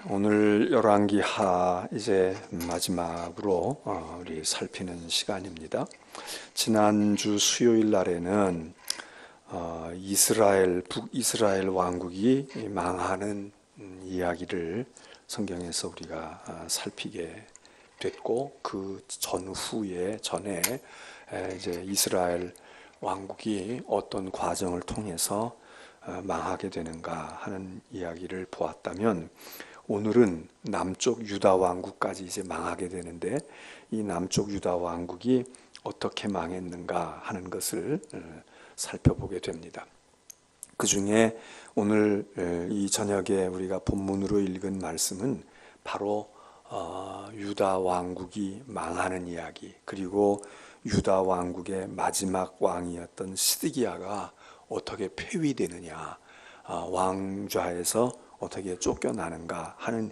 오늘 열왕기하 이제 마지막으로 우리 살피는 시간입니다. 지난주 수요일 날에는 북이스라엘 왕국이 망하는 이야기를 성경에서 우리가 살피게 됐고, 그 전에 이제 이스라엘 왕국이 어떤 과정을 통해서 망하게 되는가 하는 이야기를 보았다면, 오늘은 남쪽 유다 왕국까지 이제 망하게 되는데, 이 남쪽 유다 왕국이 어떻게 망했는가 하는 것을 살펴보게 됩니다. 그 중에 오늘 이 저녁에 우리가 본문으로 읽은 말씀은 바로 유다 왕국이 망하는 이야기, 그리고 유다 왕국의 마지막 왕이었던 시드기야가 어떻게 폐위되느냐, 왕좌에서 어떻게 쫓겨나는가 하는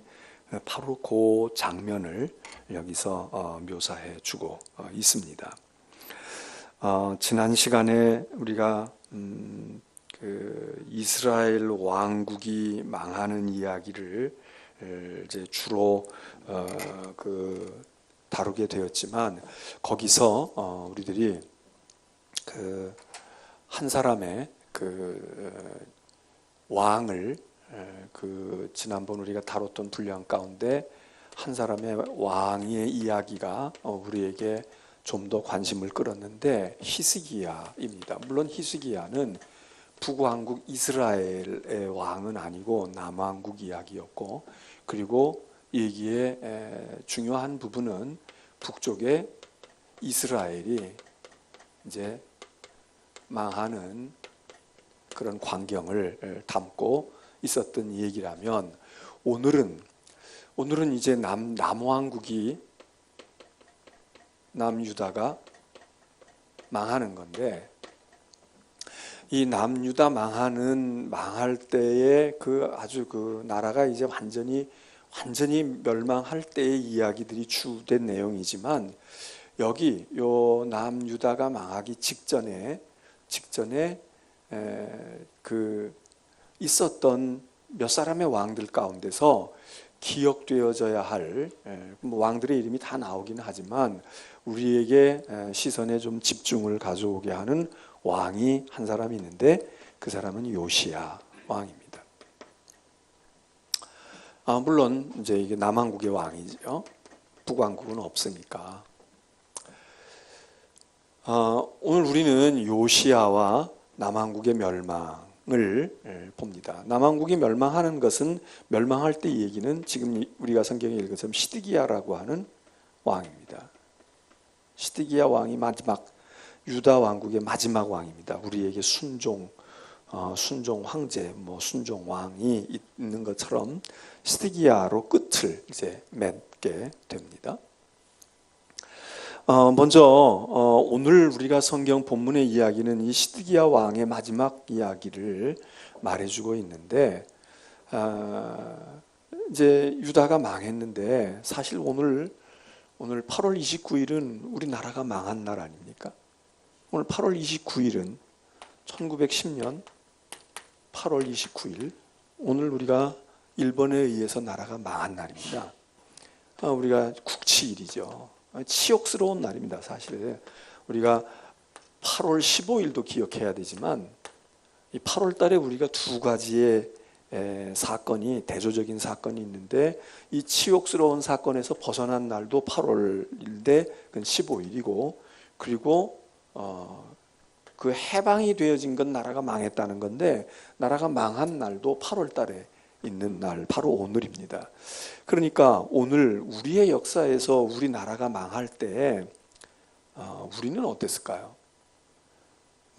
바로 그 장면을 여기서 묘사해 주고 있습니다. 지난 시간에 우리가 그 이스라엘 왕국이 망하는 이야기를 이제 주로 다루게 되었지만, 거기서 우리들이 그 한 사람의 그 왕을 지난번 우리가 다뤘던 분량 가운데 한 사람의 왕의 이야기가 우리에게 좀 더 관심을 끌었는데, 히스기야입니다. 물론 히스기야는 북왕국 이스라엘의 왕은 아니고 남왕국 이야기였고, 그리고 여기에 중요한 부분은 북쪽에 이스라엘이 이제 망하는 그런 광경을 담고 있었던 얘기라면, 오늘은 이제 남왕국이, 남유다가 망하는 건데, 이 남유다 망할 때에 아주 그 나라가 이제 완전히 멸망할 때의 이야기들이 주된 내용이지만, 여기 요 남유다가 망하기 직전에 있었던 몇 사람의 왕들 가운데서 기억되어져야 할 왕들의 이름이 다 나오기는 하지만, 우리에게 시선에 좀 집중을 가져오게 하는 왕이 한 사람이 있는데, 그 사람은 요시야 왕입니다. 물론 이제 이게 남왕국의 왕이죠. 북왕국은 없으니까. 오늘 우리는 요시야와 남왕국의 멸망을 봅니다. 남왕국이 멸망하는 것은, 멸망할 때 얘기는 지금 우리가 성경에 읽은 것처럼 시드기야라고 하는 왕입니다. 시드기야 왕이 마지막 유다 왕국의 마지막 왕입니다. 우리에게 순종 황제, 순종 왕이 있는 것처럼 시드기야로 끝을 이제 맺게 됩니다. 먼저 오늘 우리가 성경 본문의 이야기는 이 시드기야 왕의 마지막 이야기를 말해주고 있는데, 이제 유다가 망했는데, 사실 오늘 8월 29일은 우리나라가 망한 날 아닙니까? 오늘 8월 29일은 1910년 8월 29일, 오늘 우리가 일본에 의해서 나라가 망한 날입니다. 우리가 국치일이죠. 치욕스러운 날입니다. 사실 우리가 8월 15일도 기억해야 되지만, 이 8월 달에 우리가 두 가지의 사건이, 대조적인 사건이 있는데, 이 치욕스러운 사건에서 벗어난 날도 8월인데 그건 15일이고, 그리고 그 해방이 되어진 건 나라가 망했다는 건데, 나라가 망한 날도 8월 달에 있는 날, 바로 오늘입니다. 그러니까 오늘 우리의 역사에서 우리나라가 망할 때 우리는 어땠을까요?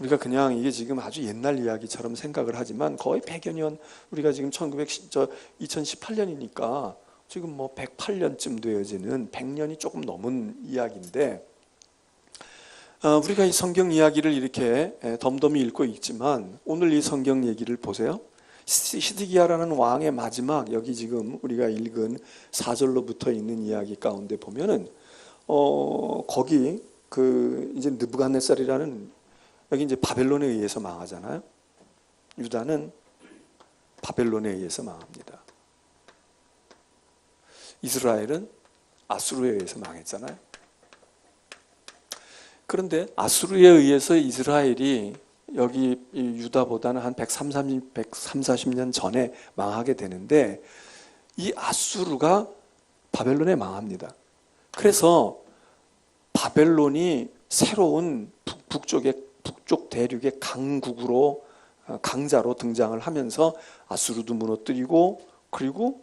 우리가 그냥 이게 지금 아주 옛날 이야기처럼 생각을 하지만, 거의 100여 년, 우리가 지금 2018년이니까 지금 108년쯤 되어지는, 100년이 조금 넘은 이야기인데, 우리가 이 성경 이야기를 이렇게 덤덤히 읽고 있지만, 오늘 이 성경 얘기를 보세요. 시드기야라는 왕의 마지막, 여기 지금 우리가 읽은 4절로 붙어 있는 이야기 가운데 보면은 거기 이제 느부갓네살이라는, 여기 이제 바벨론에 의해서 망하잖아요. 유다는 바벨론에 의해서 망합니다. 이스라엘은 아수르에 의해서 망했잖아요. 그런데 아수르에 의해서 이스라엘이 여기 유다보다는 한 130-140년 전에 망하게 되는데 이 아수르가 바벨론에 망합니다. 그래서 바벨론이 새로운 북쪽 대륙의 강국으로 강자로 등장을 하면서 아수르도 무너뜨리고 그리고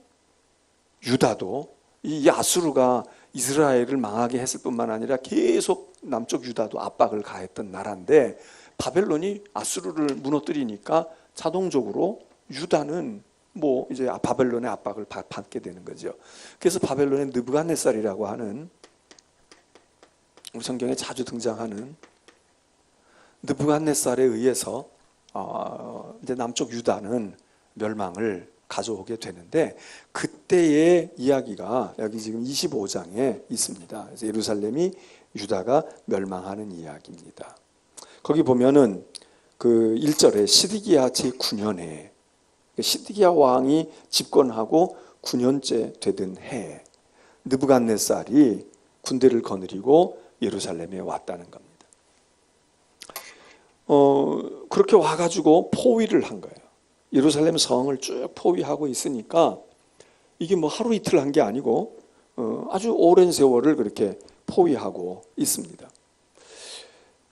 유다도 이 아수르가 이스라엘을 망하게 했을 뿐만 아니라 계속 남쪽 유다도 압박을 가했던 나라인데 바벨론이 아수르를 무너뜨리니까 자동적으로 유다는 뭐 이제 바벨론의 압박을 받게 되는 거죠. 그래서 바벨론의 느부갓네살이라고 하는 우리 성경에 자주 등장하는 느부갓네살에 의해서 이제 남쪽 유다는 멸망을 가져오게 되는데 그때의 이야기가 여기 지금 25장에 있습니다. 그래서 예루살렘이 유다가 멸망하는 이야기입니다. 거기 보면은 그 1절에 시드기야 제9년에 시드기야 왕이 집권하고 9년째 되던 해에 느부갓네살이 군대를 거느리고 예루살렘에 왔다는 겁니다. 그렇게 와가지고 포위를 한 거예요. 예루살렘 성을 쭉 포위하고 있으니까 이게 뭐 하루 이틀 한 게 아니고 아주 오랜 세월을 그렇게 포위하고 있습니다.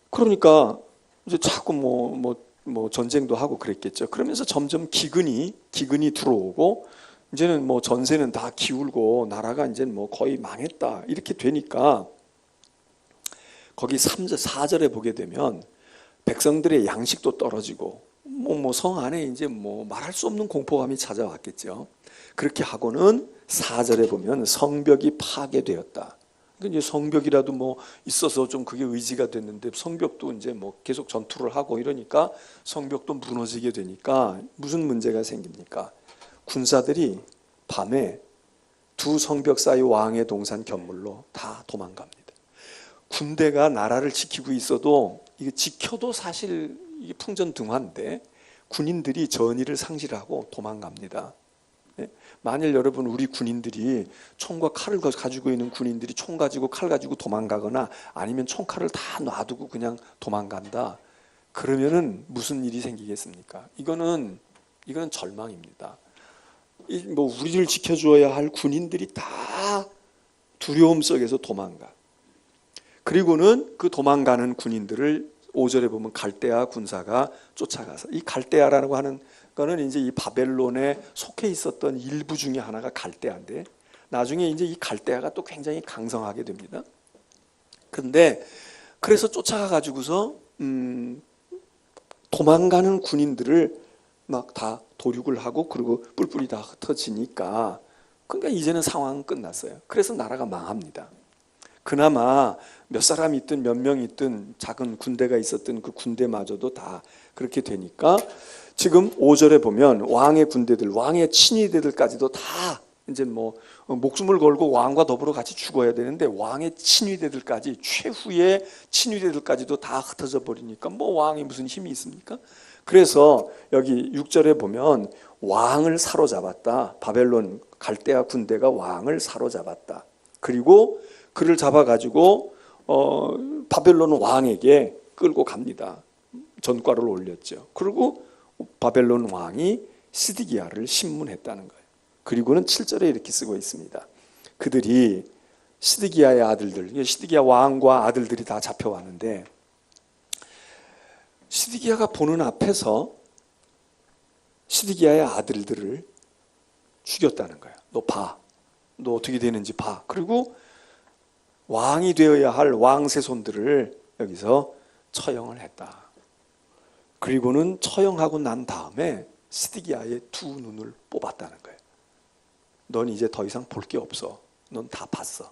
그러니까 이제 자꾸 뭐 전쟁도 하고 그랬겠죠. 그러면서 점점 기근이 들어오고 이제는 뭐 전세는 다 기울고 나라가 이제 뭐 거의 망했다 이렇게 되니까 거기 4절에 보게 되면 백성들의 양식도 떨어지고 뭐 성 안에 이제 뭐 말할 수 없는 공포감이 찾아왔겠죠. 그렇게 하고는 4절에 보면 성벽이 파괴되었다. 그러니까 이제 성벽이라도 뭐 있어서 좀 그게 의지가 됐는데 성벽도 이제 뭐 계속 전투를 하고 이러니까 성벽도 무너지게 되니까 무슨 문제가 생깁니까? 군사들이 밤에 두 성벽 사이 왕의 동산 견물로 다 도망갑니다. 군대가 나라를 지키고 있어도 이게 지켜도 사실 이게 풍전등화인데 군인들이 전의를 상실하고 도망갑니다. 만일 여러분 우리 군인들이 총과 칼을 가지고 있는 군인들이 총 가지고 칼 가지고 도망가거나 아니면 총칼을 다 놔두고 그냥 도망간다. 그러면은 무슨 일이 생기겠습니까? 이거는 절망입니다. 뭐 우리를 지켜줘야 할 군인들이 다 두려움 속에서 도망가. 그리고는 그 도망가는 군인들을 5절에 보면 갈대아 군사가 쫓아가서 이 갈대아라고 하는 거는 이제 이 바벨론에 속해 있었던 일부 중에 하나가 갈대아인데 나중에 이제 이 갈대아가 또 굉장히 강성하게 됩니다. 그런데 그래서 쫓아가 가지고서 도망가는 군인들을 막 다 도륙을 하고 그리고 뿔뿔이 다 흩어지니까 그러니까 이제는 상황은 끝났어요. 그래서 나라가 망합니다. 그나마 몇 사람 있든 몇 명 있든 작은 군대가 있었던 그 군대마저도 다 그렇게 되니까 지금 5절에 보면 왕의 군대들, 왕의 친위대들까지도 다 이제 뭐 목숨을 걸고 왕과 더불어 같이 죽어야 되는데 왕의 친위대들까지 최후의 친위대들까지도 다 흩어져 버리니까 뭐 왕이 무슨 힘이 있습니까? 그래서 여기 6절에 보면 왕을 사로잡았다. 바벨론 갈대아 군대가 왕을 사로잡았다. 그리고 그를 잡아가지고 바벨론 왕에게 끌고 갑니다. 전과를 올렸죠. 그리고 바벨론 왕이 시드기야를 신문했다는 거예요. 그리고는 7절에 이렇게 쓰고 있습니다. 그들이 시드기야의 아들들, 시드기야 왕과 아들들이 다 잡혀왔는데 시드기야가 보는 앞에서 시드기야의 아들들을 죽였다는 거예요. 너 봐. 너 어떻게 되는지 봐. 그리고 왕이 되어야 할 왕세손들을 여기서 처형을 했다. 그리고는 처형하고 난 다음에 시드기야의 두 눈을 뽑았다는 거예요. 넌 이제 더 이상 볼 게 없어. 넌 다 봤어.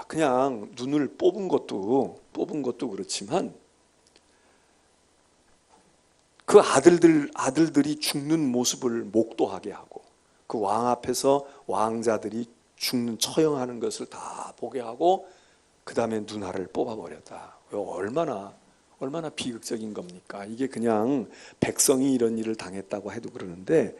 그냥 눈을 뽑은 것도 그렇지만 그 아들들이 죽는 모습을 목도하게 하고 그 왕 앞에서 왕자들이 죽는 처형하는 것을 다 보게 하고 그 다음에 눈알을 뽑아버렸다. 얼마나 비극적인 겁니까? 이게 그냥 백성이 이런 일을 당했다고 해도 그러는데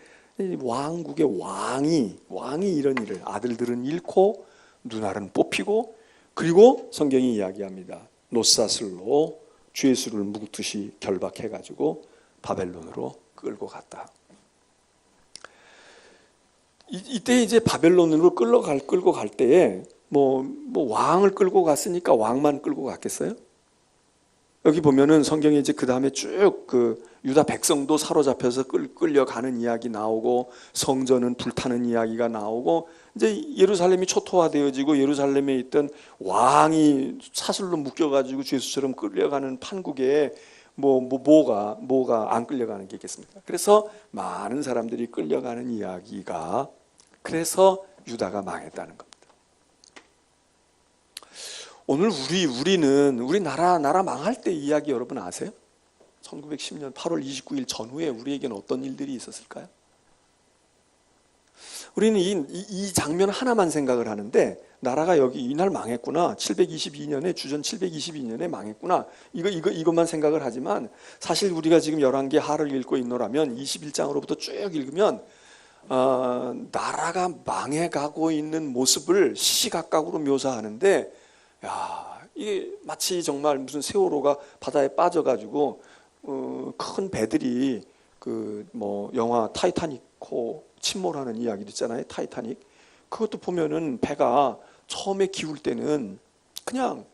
왕국의 왕이 이런 일을, 아들들은 잃고 누나는 뽑히고, 그리고 성경이 이야기합니다. 노사슬로 죄수를 뭉듯이 결박해가지고 바벨론으로 끌고 갔다. 이때 이제 바벨론으로 끌고 갈 때에 뭐 왕을 끌고 갔으니까 왕만 끌고 갔겠어요? 여기 보면은 성경에 이제 그 다음에 쭉 그 유다 백성도 사로잡혀서 끌려가는 이야기 나오고, 성전은 불타는 이야기가 나오고, 이제 예루살렘이 초토화되어지고 예루살렘에 있던 왕이 사슬로 묶여가지고 죄수처럼 끌려가는 판국에 뭐가 안 끌려가는 게 있겠습니까? 그래서 많은 사람들이 끌려가는 이야기가, 그래서 유다가 망했다는 겁니다. 오늘 우리 나라 망할 때 이야기 여러분 아세요? 1910년 8월 29일 전후에 우리에게는 어떤 일들이 있었을까요? 우리는 이 장면 하나만 생각을 하는데, 나라가 여기 이날 망했구나, 722년에 주전 722년에 망했구나, 이것만 생각을 하지만, 사실 우리가 지금 열왕기 하를 읽고 있노라면 21장으로부터 쭉 읽으면 나라가 망해가고 있는 모습을 시시각각으로 묘사하는데, 야, 이게 마치 정말 무슨 세월호가 바다에 빠져가지고 큰 배들이 영화 타이타닉호 침몰하는 이야기도 있잖아요. 타이타닉. 그것도 보면은 배가 처음에 기울 때는 그냥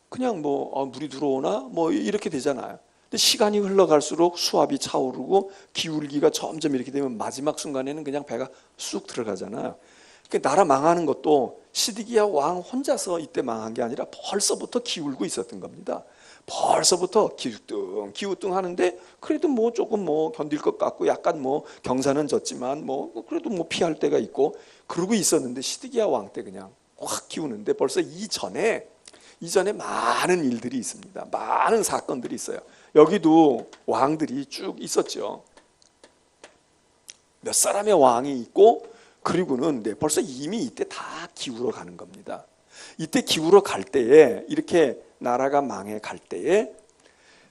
물이 들어오나 이렇게 되잖아요. 근데 시간이 흘러갈수록 수압이 차오르고 기울기가 점점 이렇게 되면 마지막 순간에는 그냥 배가 쑥 들어가잖아요. 그러니까 나라 망하는 것도 시드기야 왕 혼자서 이때 망한 게 아니라 벌써부터 기울고 있었던 겁니다. 벌써부터 기우뚱 하는데, 그래도 조금 견딜 것 같고, 약간 경사는 졌지만 그래도 피할 때가 있고 그러고 있었는데, 시드기야 왕 때 그냥 확 기우는데, 벌써 이전에 많은 일들이 있습니다. 많은 사건들이 있어요. 여기도 왕들이 쭉 있었죠. 몇 사람의 왕이 있고, 그리고는 벌써 이미 이때 다 기울어 가는 겁니다. 이때 기울어 갈 때에, 이렇게 나라가 망해 갈 때에,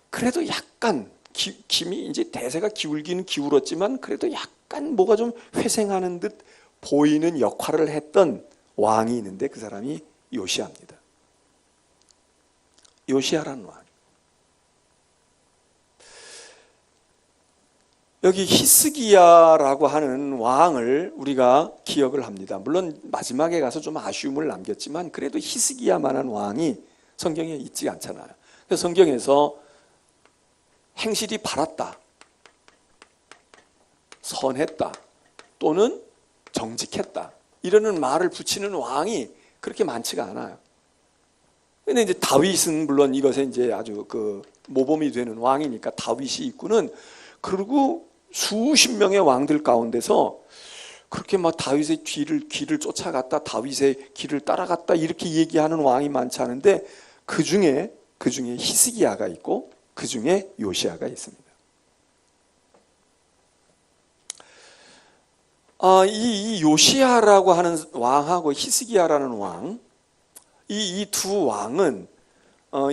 그래도 약간 김이 이제 대세가 기울기는 기울었지만, 그래도 약간 뭐가 좀 회생하는 듯 보이는 역할을 했던 왕이 있는데, 그 사람이 요시야입니다. 요시야라는 왕. 여기 히스기야라고 하는 왕을 우리가 기억을 합니다. 물론 마지막에 가서 좀 아쉬움을 남겼지만, 그래도 히스기야만한 왕이 성경에 있지 않잖아요. 그래서 성경에서 행실이 바랐다, 선했다, 또는 정직했다, 이러는 말을 붙이는 왕이 그렇게 많지가 않아요. 근데 이제 다윗은 물론 이것에 이제 아주 모범이 되는 왕이니까 다윗이 있고는, 그리고 수십 명의 왕들 가운데서 그렇게 다윗의 길을 쫓아갔다, 다윗의 길을 따라갔다, 이렇게 얘기하는 왕이 많지 않은데, 그 중에 히스기야가 있고, 그 중에 요시야가 있습니다. 이 요시야라고 하는 왕하고 히스기야라는 왕, 이 두 왕은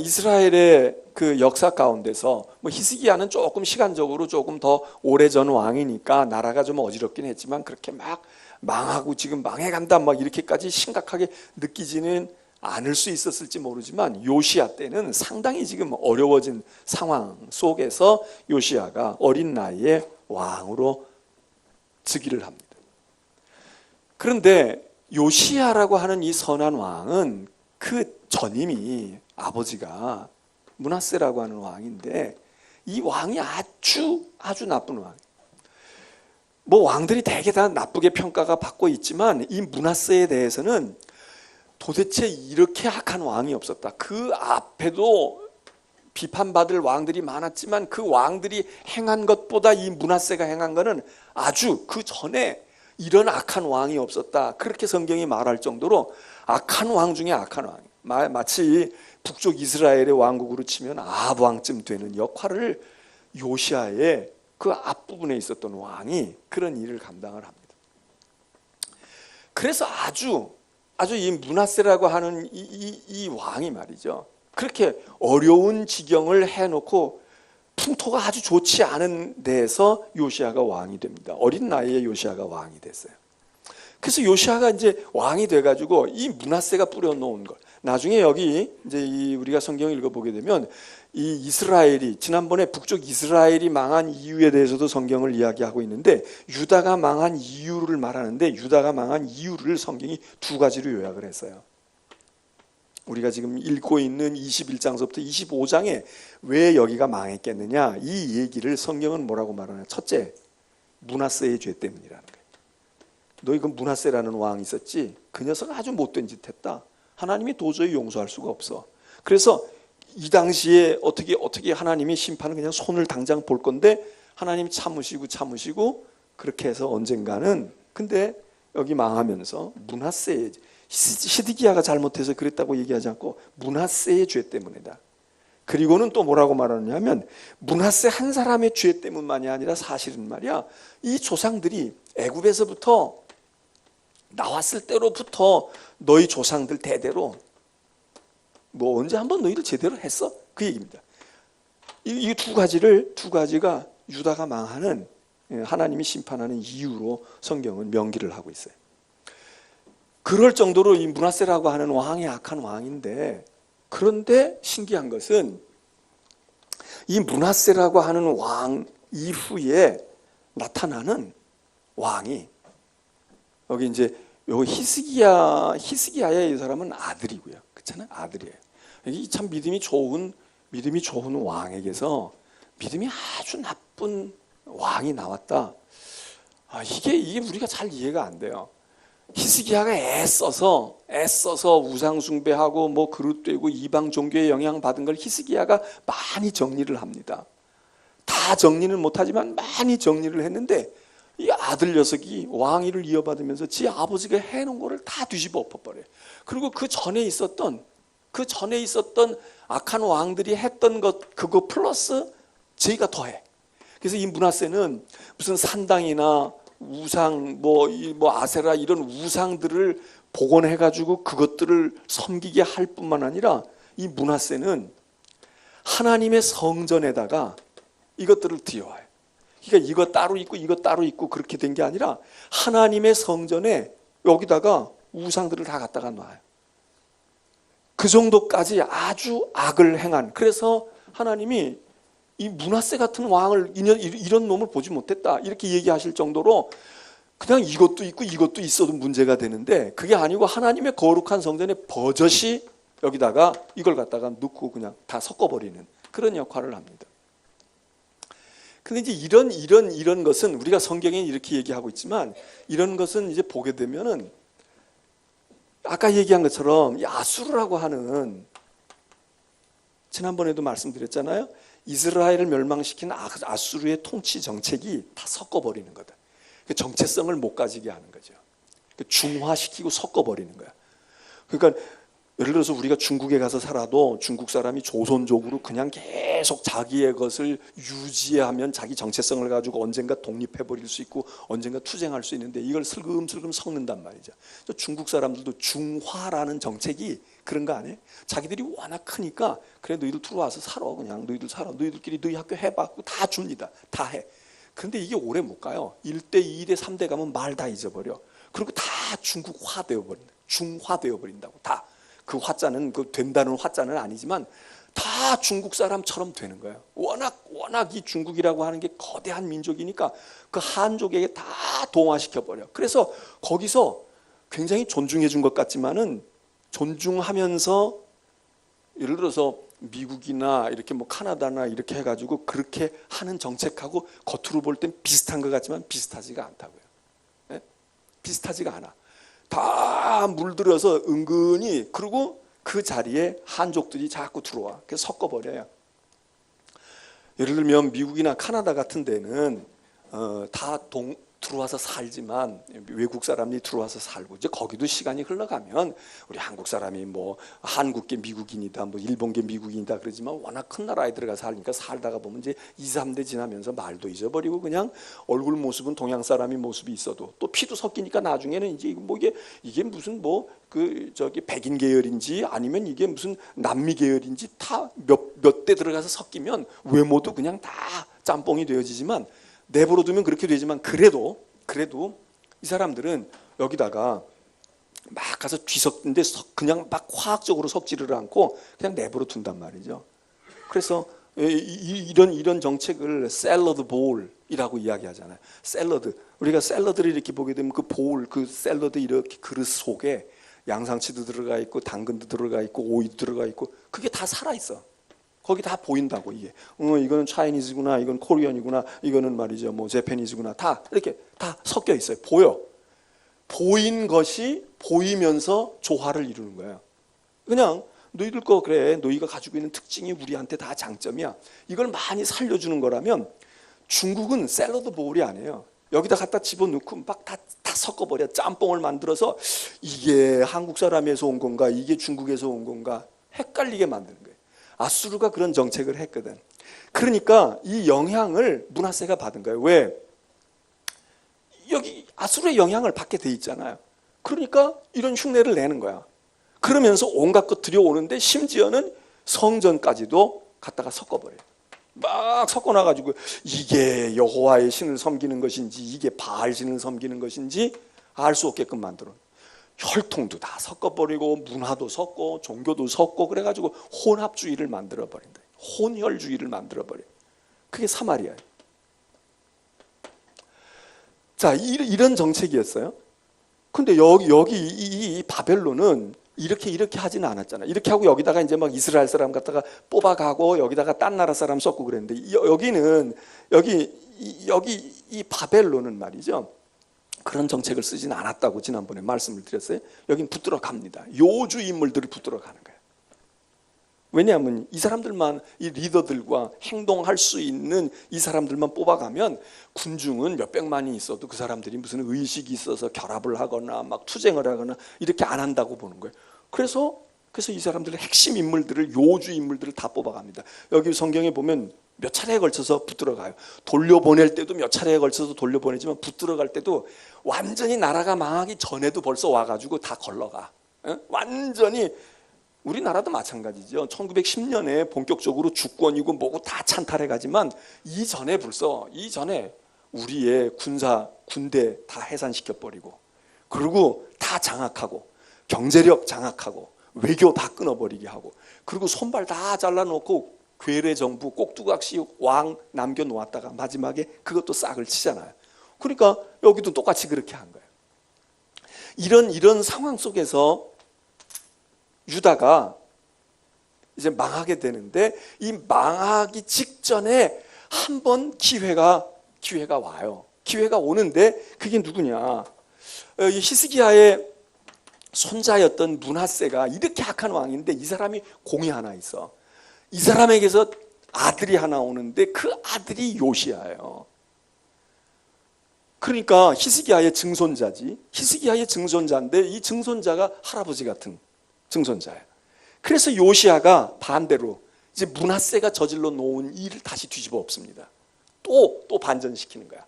이스라엘의 그 역사 가운데서, 히스기야는 조금 시간적으로 조금 더 오래전 왕이니까 나라가 좀 어지럽긴 했지만, 그렇게 막 망하고 지금 망해간다 이렇게까지 심각하게 느끼지는 않을 수 있었을지 모르지만, 요시야 때는 상당히 지금 어려워진 상황 속에서 요시야가 어린 나이에 왕으로 즉위를 합니다. 그런데 요시야라고 하는 이 선한 왕은, 그 전임이 아버지가 므낫세라고 하는 왕인데, 이 왕이 아주 나쁜 왕이에요. 왕들이 대개 다 나쁘게 평가가 받고 있지만, 이 므낫세에 대해서는 도대체 이렇게 악한 왕이 없었다. 그 앞에도 비판받을 왕들이 많았지만, 그 왕들이 행한 것보다 이 므낫세가 행한 것은 아주 그 전에 이런 악한 왕이 없었다. 그렇게 성경이 말할 정도로 악한 왕 중에 악한 왕이에요. 마치 북쪽 이스라엘의 왕국으로 치면 아합 왕쯤 되는 역할을 요시야의 그 앞부분에 있었던 왕이 그런 일을 감당을 합니다. 그래서 아주 이 므낫세라고 하는 이 왕이 말이죠, 그렇게 어려운 지경을 해놓고 풍토가 아주 좋지 않은 데에서 요시아가 왕이 됩니다. 어린 나이에 요시아가 왕이 됐어요. 그래서 요시아가 이제 왕이 돼가지고 이 므낫세가 뿌려놓은 걸, 나중에 여기 이제 우리가 성경을 읽어보게 되면 이 이스라엘이, 지난번에 북쪽 이스라엘이 망한 이유에 대해서도 성경을 이야기하고 있는데, 유다가 망한 이유를 말하는데, 유다가 망한 이유를 성경이 두 가지로 요약을 했어요. 우리가 지금 읽고 있는 21장서부터 25장에 왜 여기가 망했겠느냐, 이 얘기를 성경은 뭐라고 말하냐. 첫째, 므낫세의 죄 때문이라는 거예요. 너희 그 므낫세라는 왕이 있었지, 그 녀석 아주 못된 짓 했다. 하나님이 도저히 용서할 수가 없어. 그래서 이 당시에 어떻게 하나님이 심판을 그냥 손을 당장 볼 건데, 하나님이 참으시고 그렇게 해서 언젠가는, 근데 여기 망하면서 므낫세의, 시드기야가 잘못해서 그랬다고 얘기하지 않고 므낫세의 죄 때문이다. 그리고는 또 뭐라고 말하느냐면, 므낫세 한 사람의 죄 때문만이 아니라 사실은 말이야, 이 조상들이 애굽에서부터 나왔을 때로부터 너희 조상들 대대로 뭐 언제 한번 너희들 제대로 했어? 그 얘기입니다. 이 두 가지가 유다가 망하는, 하나님이 심판하는 이유로 성경은 명기를 하고 있어요. 그럴 정도로 이 므낫세라고 하는 왕이 악한 왕인데, 그런데 신기한 것은 이 므낫세라고 하는 왕 이후에 나타나는 왕이, 여기 이제 요 히스기야의 이 사람은 아들이고요. 그렇잖아요. 아들이에요. 여기 참 믿음이 좋은 왕에게서 믿음이 아주 나쁜 왕이 나왔다. 이게 우리가 잘 이해가 안 돼요. 히스기야가 애써서 우상 숭배하고 뭐 그릇 되고 이방 종교에 영향 받은 걸 히스기야가 많이 정리를 합니다. 다 정리는 못하지만 많이 정리를 했는데, 이 아들 녀석이 왕위를 이어받으면서 지 아버지가 해놓은 거를 다 뒤집어 엎어버려요. 그리고 그 전에 있었던 악한 왕들이 했던 것, 그거 플러스 저희가 더해. 그래서 이 므낫세는 무슨 산당이나 우상, 뭐 아세라 이런 우상들을 복원해가지고 그것들을 섬기게 할 뿐만 아니라, 이 므낫세는 하나님의 성전에다가 이것들을 들여와요. 그러니까 이거 따로 있고 이거 따로 있고 그렇게 된 게 아니라, 하나님의 성전에 여기다가 우상들을 다 갖다가 놔요. 그 정도까지 아주 악을 행한, 그래서 하나님이 이 므낫세 같은 왕을, 이런 놈을 보지 못했다 이렇게 얘기하실 정도로, 그냥 이것도 있고 이것도 있어도 문제가 되는데, 그게 아니고 하나님의 거룩한 성전에 버젓이 여기다가 이걸 갖다가 넣고 그냥 다 섞어버리는 그런 역할을 합니다. 근데 이제 이런 것은, 우리가 성경에 이렇게 얘기하고 있지만, 이런 것은 이제 보게 되면은 아까 얘기한 것처럼 이 아수르라고 하는, 지난번에도 말씀드렸잖아요. 이스라엘을 멸망시킨 아수르의 통치 정책이 다 섞어버리는 거다. 정체성을 못 가지게 하는 거죠. 중화시키고 섞어버리는 거야. 그러니까 예를 들어서 우리가 중국에 가서 살아도 중국 사람이 조선족으로 그냥 계속 자기의 것을 유지하면 자기 정체성을 가지고 언젠가 독립해버릴 수 있고 언젠가 투쟁할 수 있는데, 이걸 슬금슬금 섞는단 말이죠. 중국 사람들도 중화라는 정책이 그런 거 아니에요? 자기들이 워낙 크니까, 그래 너희들 들어와서 살아, 그냥 너희들 살아, 너희들끼리 너희 학교 해봐, 다 줍니다. 다 해. 그런데 이게 오래 못 가요. 1대, 2대, 3대 가면 말 다 잊어버려. 그리고 다 중국화 되어버린다. 중화되어 버린다고. 다. 그 화자는, 그 된다는 화자는 아니지만 다 중국 사람처럼 되는 거예요. 워낙 이 중국이라고 하는 게 거대한 민족이니까 그 한족에게 다 동화시켜버려. 그래서 거기서 굉장히 존중해 준 것 같지만은, 존중하면서 예를 들어서 미국이나 이렇게 뭐 카나다나 이렇게 해가지고 그렇게 하는 정책하고 겉으로 볼 땐 비슷한 것 같지만 비슷하지가 않다고요. 네? 비슷하지가 않아. 다 물들어서 은근히, 그리고 그 자리에 한족들이 자꾸 들어와. 그래서 섞어버려요. 예를 들면 미국이나 카나다 같은 데는 다 들어와서 살지만 외국 사람이 들어와서 살고 이제 거기도 시간이 흘러가면 우리 한국 사람이 뭐 한국계 미국인이다 뭐 일본계 미국인이다 그러지만 워낙 큰 나라에 들어가 살니까 살다가 보면 이제 2, 3대 지나면서 말도 잊어버리고 그냥 얼굴 모습은 동양 사람이 모습이 있어도 또 피도 섞이니까 나중에는 이제 뭐 이게 무슨 뭐 그 저기 백인 계열인지 아니면 이게 무슨 남미 계열인지 다 몇 대 들어가서 섞이면 외모도 그냥 다 짬뽕이 되어지지만 내버려 두면 그렇게 되지만 그래도 이 사람들은 여기다가 막 가서 뒤섞는데 그냥 막 화학적으로 섞지를 않고 그냥 내버려 둔단 말이죠. 그래서 이런 정책을 샐러드 볼이라고 이야기하잖아요. 샐러드, 우리가 샐러드를 이렇게 보게 되면 그 볼, 그 샐러드 이렇게 그릇 속에 양상치도 들어가 있고 당근도 들어가 있고 오이도 들어가 있고 그게 다 살아있어. 거기 다 보인다고. 이게 이거는 차이니즈구나, 이건 코리안이구나, 이거는 말이죠 뭐 재패니즈구나, 다 이렇게 다 섞여 있어요. 보인 것이 보이면서 조화를 이루는 거예요. 그냥 너희들 거 그래, 너희가 가지고 있는 특징이 우리한테 다 장점이야, 이걸 많이 살려주는 거라면 중국은 샐러드 볼이 아니에요. 여기다 갖다 집어넣고 막 다 섞어버려. 짬뽕을 만들어서 이게 한국 사람에서 온 건가, 이게 중국에서 온 건가 헷갈리게 만드는 거예요. 아수르가 그런 정책을 했거든. 그러니까 이 영향을 므낫세가 받은 거예요. 왜? 여기 아수르의 영향을 받게 돼 있잖아요. 그러니까 이런 흉내를 내는 거야. 그러면서 온갖 것 들여오는데 심지어는 성전까지도 갖다가 섞어버려요. 막 섞어놔가지고 이게 여호와의 신을 섬기는 것인지 이게 바알 신을 섬기는 것인지 알 수 없게끔 만들어. 혈통도 다 섞어버리고 문화도 섞고 종교도 섞고 그래가지고 혼합주의를 만들어버린다. 혼혈주의를 만들어버려. 그게 사마리아예요. 자, 이런 정책이었어요. 근데 여기 이 바벨론은 이렇게 하지는 않았잖아. 이렇게 하고 여기다가 이제 막 이스라엘 사람 갖다가 뽑아가고 여기다가 딴 나라 사람 섞고 그랬는데 여기 이 바벨론은 말이죠. 그런 정책을 쓰진 않았다고 지난번에 말씀을 드렸어요. 여긴 붙들어 갑니다. 요주 인물들이 붙들어 가는 거예요. 왜냐하면 이 사람들만, 이 리더들과 행동할 수 있는 이 사람들만 뽑아가면 군중은 몇백만이 있어도 그 사람들이 무슨 의식이 있어서 결합을 하거나 막 투쟁을 하거나 이렇게 안 한다고 보는 거예요. 그래서 이 사람들의 핵심 인물들을, 요주 인물들을 다 뽑아갑니다. 여기 성경에 보면 몇 차례에 걸쳐서 붙들어 가요. 돌려보낼 때도 몇 차례에 걸쳐서 돌려보내지만 붙들어 갈 때도 완전히 나라가 망하기 전에도 벌써 와가지고 다 걸러가. 완전히. 우리나라도 마찬가지죠. 1910년에 본격적으로 주권이고 뭐고 다 찬탈해 가지만 이전에 우리의 군대 다 해산시켜 버리고, 그리고 다 장악하고, 경제력 장악하고, 외교 다 끊어버리게 하고, 그리고 손발 다 잘라놓고 괴뢰 정부 꼭두각시 왕 남겨놓았다가 마지막에 그것도 싹을 치잖아요. 그러니까 여기도 똑같이 그렇게 한 거예요. 이런 상황 속에서 유다가 이제 망하게 되는데, 이 망하기 직전에 한 번 기회가 와요. 기회가 오는데 그게 누구냐? 히스기야의 손자였던 므낫세가 이렇게 악한 왕인데 이 사람이 공이 하나 있어. 이 사람에게서 아들이 하나 오는데 그 아들이 요시야예요. 그러니까 히스기야의 증손자지. 히스기야의 증손자인데 이 증손자가 할아버지 같은 증손자예요. 그래서 요시야가 반대로 이제 므낫세가 저질러 놓은 일을 다시 뒤집어 엎습니다. 또 반전시키는 거야.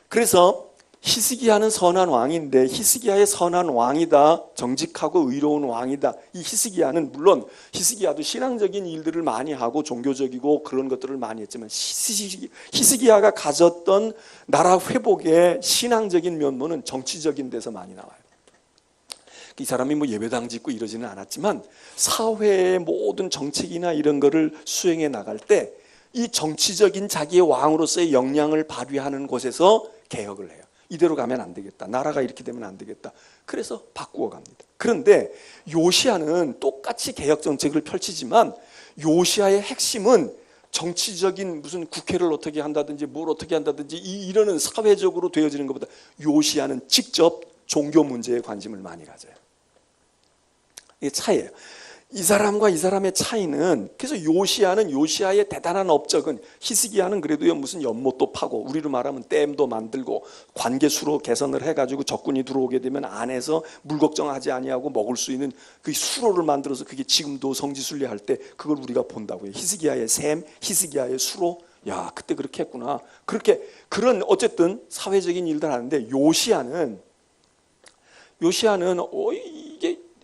그래서 히스기야는 선한 왕인데, 히스기야의 선한 왕이다, 정직하고 의로운 왕이다. 이 히스기야는 물론 히스기야도 신앙적인 일들을 많이 하고 종교적이고 그런 것들을 많이 했지만 히스기야가 가졌던 나라 회복의 신앙적인 면모는 정치적인 데서 많이 나와요. 이 사람이 뭐 예배당 짓고 이러지는 않았지만 사회의 모든 정책이나 이런 거를 수행해 나갈 때 이 정치적인 자기의 왕으로서의 역량을 발휘하는 곳에서 개혁을 해요. 이대로 가면 안 되겠다. 나라가 이렇게 되면 안 되겠다. 그래서 바꾸어 갑니다. 그런데 요시야는 똑같이 개혁 정책을 펼치지만 요시야의 핵심은 정치적인 무슨 국회를 어떻게 한다든지 뭘 어떻게 한다든지 이러는 사회적으로 되어지는 것보다 요시야는 직접 종교 문제에 관심을 많이 가져요. 이게 차이예요. 이 사람과 이 사람의 차이는, 그래서 요시아는, 요시아의 대단한 업적은, 히스기야는 그래도요 무슨 연못도 파고, 우리로 말하면 댐도 만들고 관계수로 개선을 해가지고 적군이 들어오게 되면 안에서 물 걱정하지 아니하고 먹을 수 있는 그 수로를 만들어서, 그게 지금도 성지순례 할 때 그걸 우리가 본다고요. 히스기야의 샘, 히스기야의 수로. 야, 그때 그렇게 했구나. 그렇게, 그런 어쨌든 사회적인 일들 하는데, 요시아는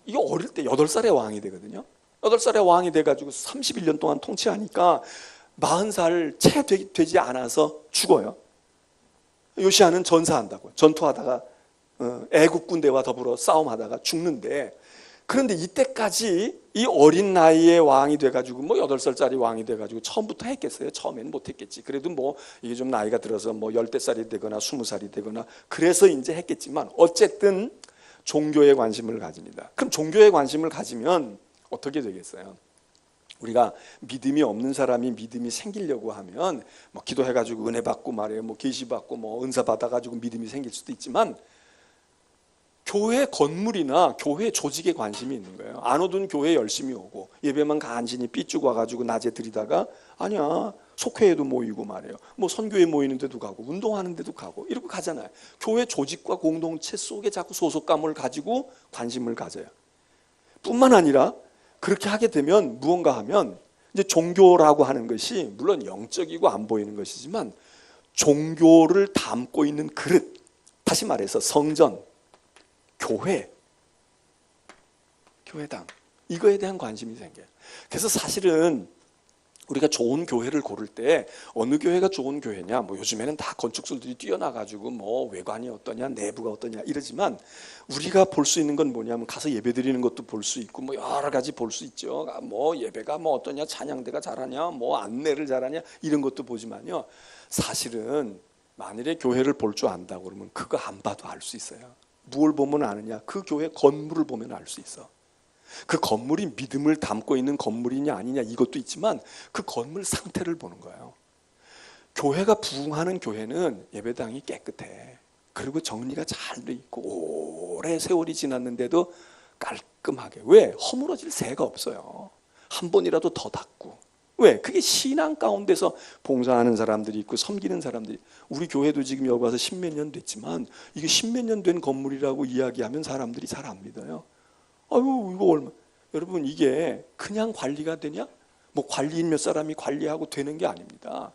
이게 어릴 때 8살에 왕이 되거든요. 8살에 왕이 돼가지고 31년 동안 통치하니까 40살 채 되지 않아서 죽어요. 요시아는 전사한다고, 전투하다가 애국 군대와 더불어 싸움하다가 죽는데, 그런데 이때까지 이 어린 나이에 왕이 돼가지고, 뭐 8살짜리 왕이 돼가지고 처음부터 했겠어요? 처음에는 못했겠지. 그래도 뭐 이게 좀 나이가 들어서 뭐 10대살이 되거나 20살이 되거나 그래서 이제 했겠지만, 어쨌든 종교에 관심을 가집니다. 그럼 종교에 관심을 가지면 어떻게 되겠어요? 우리가 믿음이 없는 사람이 믿음이 생기려고 하면 뭐 기도해가지고 은혜 받고 말이에요, 뭐 계시 받고 뭐 은사 받아가지고 믿음이 생길 수도 있지만, 교회 건물이나 교회 조직에 관심이 있는 거예요. 안 오던 교회 열심히 오고 예배만 간신히 삐쭉 와가지고 낮에 드리다가, 아니야, 속회에도 모이고 말이에요, 뭐 선교에 모이는 데도 가고 운동하는 데도 가고 이러고 가잖아요. 교회 조직과 공동체 속에 자꾸 소속감을 가지고 관심을 가져요. 뿐만 아니라 그렇게 하게 되면 무언가 하면, 이제 종교라고 하는 것이 물론 영적이고 안 보이는 것이지만, 종교를 담고 있는 그릇, 다시 말해서 성전, 교회, 교회당, 이거에 대한 관심이 생겨요. 그래서 사실은 우리가 좋은 교회를 고를 때 어느 교회가 좋은 교회냐, 뭐 요즘에는 다 건축술들이 뛰어나가지고 뭐 외관이 어떠냐, 내부가 어떠냐 이러지만, 우리가 볼 수 있는 건 뭐냐면 가서 예배 드리는 것도 볼 수 있고 뭐 여러 가지 볼 수 있죠. 뭐 예배가 뭐 어떠냐, 찬양대가 잘하냐, 뭐 안내를 잘하냐 이런 것도 보지만요, 사실은 만일에 교회를 볼 줄 안다고 그러면 그거 안 봐도 알 수 있어요. 무엇을 보면 아느냐? 그 교회 건물을 보면 알 수 있어. 그 건물이 믿음을 담고 있는 건물이냐 아니냐 이것도 있지만, 그 건물 상태를 보는 거예요. 교회가 부흥하는 교회는 예배당이 깨끗해. 그리고 정리가 잘 돼 있고 오래 세월이 지났는데도 깔끔하게. 왜? 허물어질 새가 없어요. 한 번이라도 더 닦고. 왜? 그게 신앙 가운데서 봉사하는 사람들이 있고 섬기는 사람들이. 우리 교회도 지금 여기 와서 10몇 년 됐지만, 이게 10몇 년 된 건물이라고 이야기하면 사람들이 잘 안 믿어요. 아유, 이거 얼마. 여러분, 이게 그냥 관리가 되냐? 뭐 관리인 몇 사람이 관리하고 되는 게 아닙니다.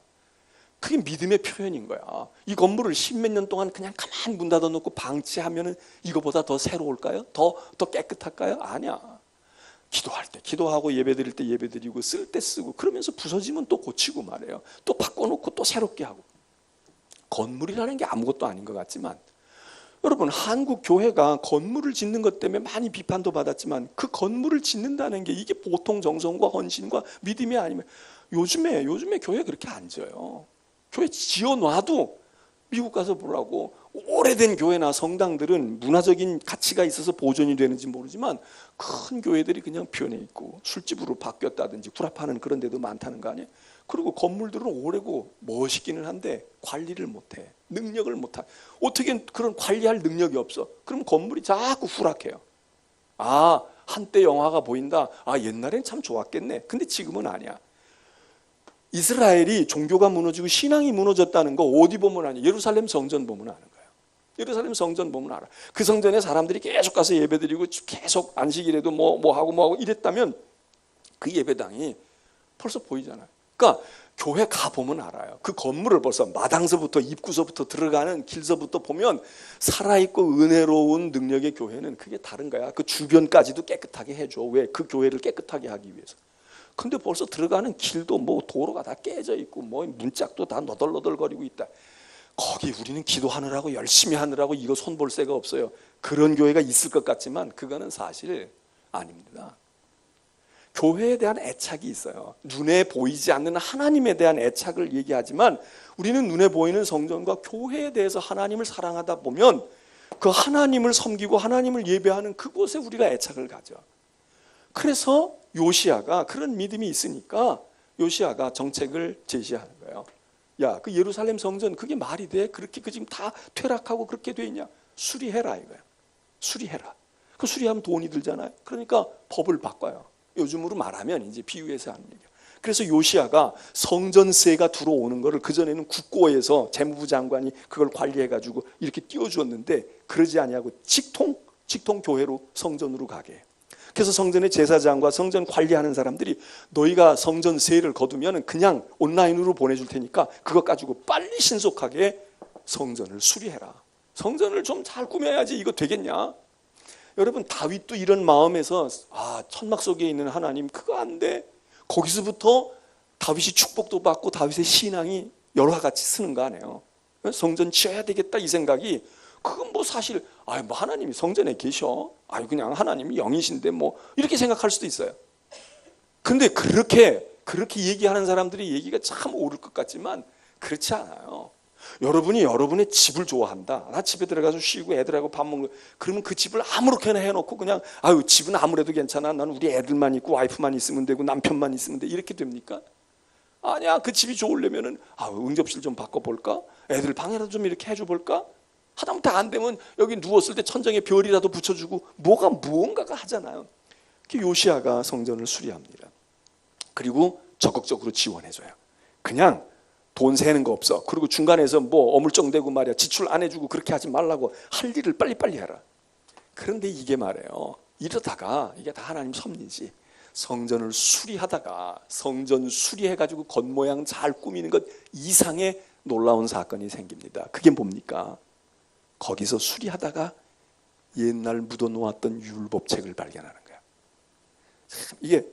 그게 믿음의 표현인 거야. 이 건물을 10몇 년 동안 그냥 가만 문 닫아놓고 방치하면 이거보다 더 새로울까요? 더 깨끗할까요? 아니야. 기도할 때 기도하고, 예배 드릴 때 예배 드리고, 쓸 때 쓰고, 그러면서 부서지면 또 고치고 말이에요. 또 바꿔놓고 또 새롭게 하고. 건물이라는 게 아무것도 아닌 것 같지만, 여러분, 한국 교회가 건물을 짓는 것 때문에 많이 비판도 받았지만, 그 건물을 짓는다는 게 이게 보통 정성과 헌신과 믿음이 아니면, 요즘에 교회 그렇게 안 지어요. 교회 지어놔도 미국 가서 보라고, 오래된 교회나 성당들은 문화적인 가치가 있어서 보존이 되는지 모르지만, 큰 교회들이 그냥 변해 있고 술집으로 바뀌었다든지 구랍하는 그런 데도 많다는 거 아니에요. 그리고 건물들은 오래고 멋있기는 한데 관리를 못해. 능력을 못해. 어떻게 그런 관리할 능력이 없어. 그럼 건물이 자꾸 후락해요. 아, 한때 영화가 보인다. 아, 옛날엔 참 좋았겠네. 근데 지금은 아니야. 이스라엘이 종교가 무너지고 신앙이 무너졌다는 거 어디 보면 아니야. 예루살렘 성전 보면 아는 거예요. 예루살렘 성전 보면 알아. 그 성전에 사람들이 계속 가서 예배드리고 계속 안식일에도 뭐 하고 이랬다면 그 예배당이 벌써 보이잖아요. 그러니까 교회 가보면 알아요. 그 건물을 벌써 마당서부터 입구서부터 들어가는 길서부터 보면 살아있고 은혜로운 능력의 교회는 그게 다른 거야. 그 주변까지도 깨끗하게 해줘. 왜? 그 교회를 깨끗하게 하기 위해서. 근데 벌써 들어가는 길도 뭐 도로가 다 깨져 있고 뭐 문짝도 다 너덜너덜거리고 있다. 거기 우리는 기도하느라고 열심히 하느라고 이거 손볼 새가 없어요. 그런 교회가 있을 것 같지만 그거는 사실 아닙니다. 교회에 대한 애착이 있어요. 눈에 보이지 않는 하나님에 대한 애착을 얘기하지만, 우리는 눈에 보이는 성전과 교회에 대해서 하나님을 사랑하다 보면 그 하나님을 섬기고 하나님을 예배하는 그곳에 우리가 애착을 가져. 그래서 요시아가 그런 믿음이 있으니까 요시아가 정책을 제시하는 거예요. 야, 그 예루살렘 성전 그게 말이 돼? 그렇게 그 지금 다 퇴락하고 그렇게 돼 있냐? 수리해라 이거야. 수리해라. 그 수리하면 돈이 들잖아요. 그러니까 법을 바꿔요. 요즘으로 말하면 이제 비유해서 하는 얘기예요. 그래서 요시야가 성전세가 들어오는 거를 그전에는 국고에서 재무부 장관이 그걸 관리해가지고 이렇게 띄워주었는데 그러지 아니하고 직통 교회로 성전으로 가게 해요. 그래서 성전의 제사장과 성전 관리하는 사람들이 너희가 성전세를 거두면 그냥 온라인으로 보내줄 테니까 그거 가지고 빨리 신속하게 성전을 수리해라. 성전을 좀 잘 꾸며야지 이거 되겠냐. 여러분 다윗도 이런 마음에서 천막 속에 있는 하나님 그거 안 돼. 거기서부터 다윗이 축복도 받고 다윗의 신앙이 여러 가지 쓰는 거 아니에요. 성전 지어야 되겠다 이 생각이 그건 뭐 사실 뭐 하나님이 성전에 계셔. 그냥 하나님이 영이신데 뭐 이렇게 생각할 수도 있어요. 근데 그렇게 얘기하는 사람들이 얘기가 참 옳을 것 같지만 그렇지 않아요. 여러분이 여러분의 집을 좋아한다. 나 집에 들어가서 쉬고 애들하고 밥 먹는 거. 그러면 그 집을 아무렇게나 해놓고 그냥 집은 아무래도 괜찮아. 나는 우리 애들만 있고 와이프만 있으면 되고 남편만 있으면 돼. 이렇게 됩니까? 아니야. 그 집이 좋으려면은 응접실 좀 바꿔볼까? 애들 방이라도 좀 이렇게 해줘볼까? 하다못해 안 되면 여기 누웠을 때 천장에 별이라도 붙여주고 무언가가 하잖아요. 요시야가 성전을 수리합니다. 그리고 적극적으로 지원해줘요. 그냥 돈 세는 거 없어. 그리고 중간에서 뭐 어물쩡대고 말이야 지출 안 해주고 그렇게 하지 말라고 할 일을 빨리빨리 해라. 그런데 이게 말이에요. 이러다가 이게 다 하나님 섭리지. 성전을 수리하다가 성전 수리해가지고 겉모양 잘 꾸미는 것 이상의 놀라운 사건이 생깁니다. 그게 뭡니까? 거기서 수리하다가 옛날 묻어놓았던 율법책을 발견하는 거야. 참 이게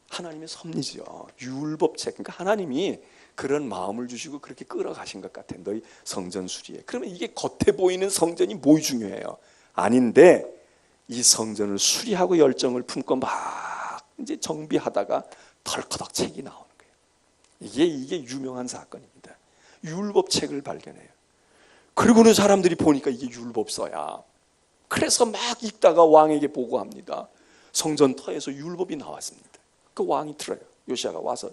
하나님의 섭리죠. 율법책. 그러니까 하나님이 그런 마음을 주시고 그렇게 끌어가신 것 같아. 너희 성전 수리에. 그러면 이게 겉에 보이는 성전이 뭐 중요해요? 아닌데 이 성전을 수리하고 열정을 품고 막 이제 정비하다가 덜커덕 책이 나오는 거예요. 이게 유명한 사건입니다. 율법책을 발견해요. 그리고는 사람들이 보니까 이게 율법서야. 그래서 막 읽다가 왕에게 보고합니다. 성전터에서 율법이 나왔습니다. 그 왕이 들어요. 요시야가 와서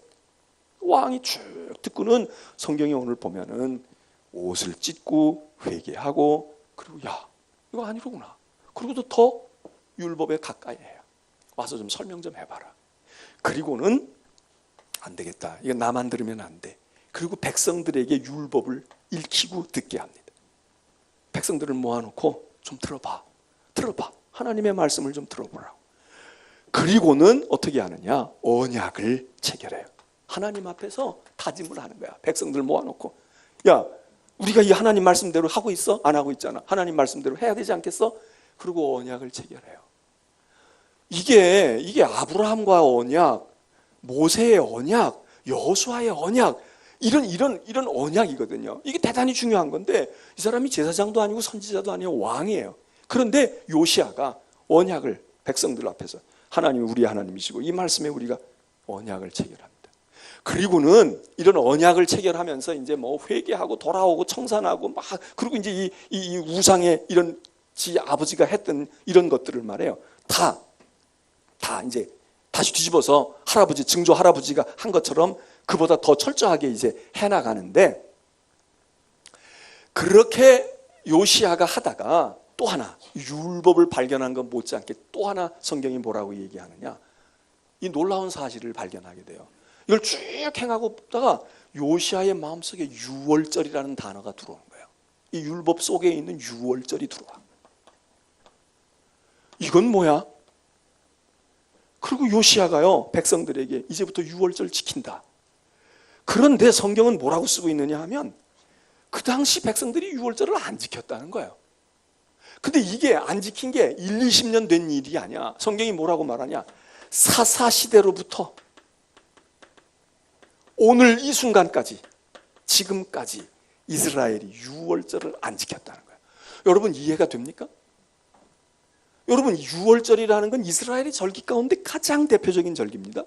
왕이 쭉 듣고는 성경에 오늘 보면은 옷을 찢고 회개하고 그리고 이거 아니로구나. 그리고도 더 율법에 가까이 해요. 와서 좀 설명 좀 해봐라. 그리고는 안 되겠다. 이거 나만 들으면 안 돼. 그리고 백성들에게 율법을 읽히고 듣게 합니다. 백성들을 모아놓고 좀 들어봐. 하나님의 말씀을 좀 들어보라고. 그리고는 어떻게 하느냐? 언약을 체결해요. 하나님 앞에서 다짐을 하는 거야. 백성들 모아놓고 우리가 이 하나님 말씀대로 하고 있어? 안 하고 있잖아. 하나님 말씀대로 해야 되지 않겠어? 그리고 언약을 체결해요. 이게 아브라함과 언약, 모세의 언약, 여호수아의 언약 이런 언약이거든요. 이게 대단히 중요한 건데 이 사람이 제사장도 아니고 선지자도 아니고 왕이에요. 그런데 요시야가 언약을 백성들 앞에서 하나님이 우리 하나님이시고 이 말씀에 우리가 언약을 체결합니다. 그리고는 이런 언약을 체결하면서 이제 뭐 회개하고 돌아오고 청산하고 막 그리고 이제 이 우상의 이런 지 아버지가 했던 이런 것들을 말해요. 다 이제 다시 뒤집어서 증조 할아버지가 한 것처럼 그보다 더 철저하게 이제 해나가는데 그렇게 요시야가 하다가 또 하나 율법을 발견한 것 못지않게 또 하나 성경이 뭐라고 얘기하느냐? 이 놀라운 사실을 발견하게 돼요. 이걸 쭉 행하고 보다가 요시야의 마음속에 유월절이라는 단어가 들어오는 거예요. 이 율법 속에 있는 유월절이 들어와. 이건 뭐야? 그리고 요시야가요 백성들에게 이제부터 유월절 지킨다. 그런데 성경은 뭐라고 쓰고 있느냐 하면 그 당시 백성들이 유월절을 안 지켰다는 거예요. 근데 이게 안 지킨 게 1, 20년 된 일이 아니야. 성경이 뭐라고 말하냐? 사사시대로부터 오늘 이 순간까지 지금까지 이스라엘이 유월절을 안 지켰다는 거예요. 여러분 이해가 됩니까? 여러분 유월절이라는 건 이스라엘의 절기 가운데 가장 대표적인 절기입니다.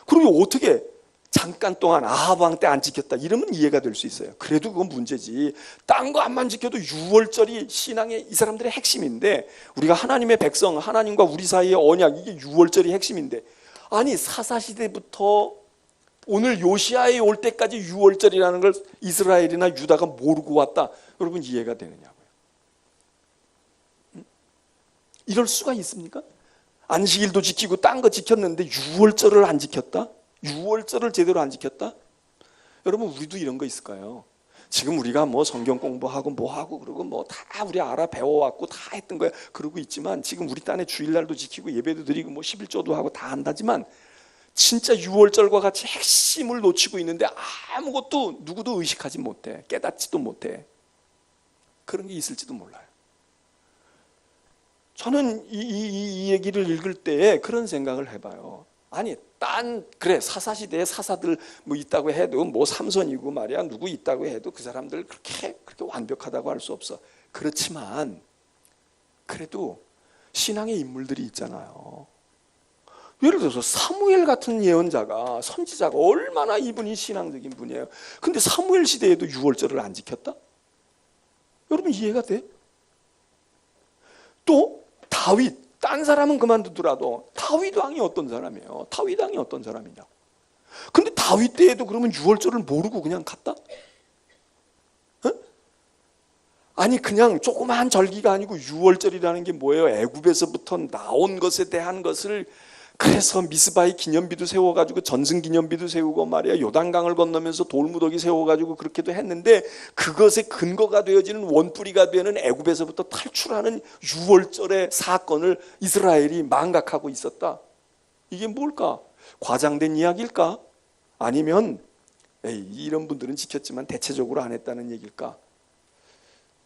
그리고 어떻게 잠깐 동안 아합 왕 때 안 지켰다 이러면 이해가 될 수 있어요. 그래도 그건 문제지. 딴 거 안만 지켜도 유월절이 신앙의 이 사람들의 핵심인데 우리가 하나님의 백성 하나님과 우리 사이의 언약 이게 유월절이 핵심인데 아니 사사시대부터 오늘 요시야에 올 때까지 유월절이라는 걸 이스라엘이나 유다가 모르고 왔다. 여러분 이해가 되느냐고요. 이럴 수가 있습니까? 안식일도 지키고 딴 거 지켰는데 유월절을 안 지켰다? 유월절을 제대로 안 지켰다? 여러분, 우리도 이런 거 있을까요? 지금 우리가 뭐 성경 공부하고 뭐 하고 그러고 뭐 다 우리 알아 배워왔고 다 했던 거야. 그러고 있지만 지금 우리 딴에 주일날도 지키고 예배도 드리고 뭐 11조도 하고 다 한다지만 진짜 유월절과 같이 핵심을 놓치고 있는데 아무것도 누구도 의식하지 못해. 깨닫지도 못해. 그런 게 있을지도 몰라요. 저는 이 얘기를 읽을 때에 그런 생각을 해봐요. 아니, 그래, 사사시대에 사사들 뭐 있다고 해도 뭐 삼손이고 말이야, 누구 있다고 해도 그 사람들 그렇게 완벽하다고 할 수 없어. 그렇지만, 그래도 신앙의 인물들이 있잖아요. 예를 들어서 사무엘 같은 예언자가, 선지자가 얼마나 이분이 신앙적인 분이에요. 근데 사무엘 시대에도 유월절을 안 지켰다? 여러분, 이해가 돼? 또 다윗, 딴 사람은 그만두더라도 다윗 왕이 어떤 사람이에요? 다윗 왕이 어떤 사람이냐? 근데 다윗 때에도 그러면 유월절을 모르고 그냥 갔다? 어? 아니, 그냥 조그마한 절기가 아니고 유월절이라는 게 뭐예요? 애굽에서부터 나온 것에 대한 것을, 그래서 미스바의 기념비도 세워가지고 전승 기념비도 세우고 말이야, 요단강을 건너면서 돌무더기 세워가지고 그렇게도 했는데, 그것의 근거가 되어지는 원뿌리가 되는 애굽에서부터 탈출하는 유월절의 사건을 이스라엘이 망각하고 있었다. 이게 뭘까? 과장된 이야기일까? 아니면 이런 분들은 지켰지만 대체적으로 안 했다는 얘기일까?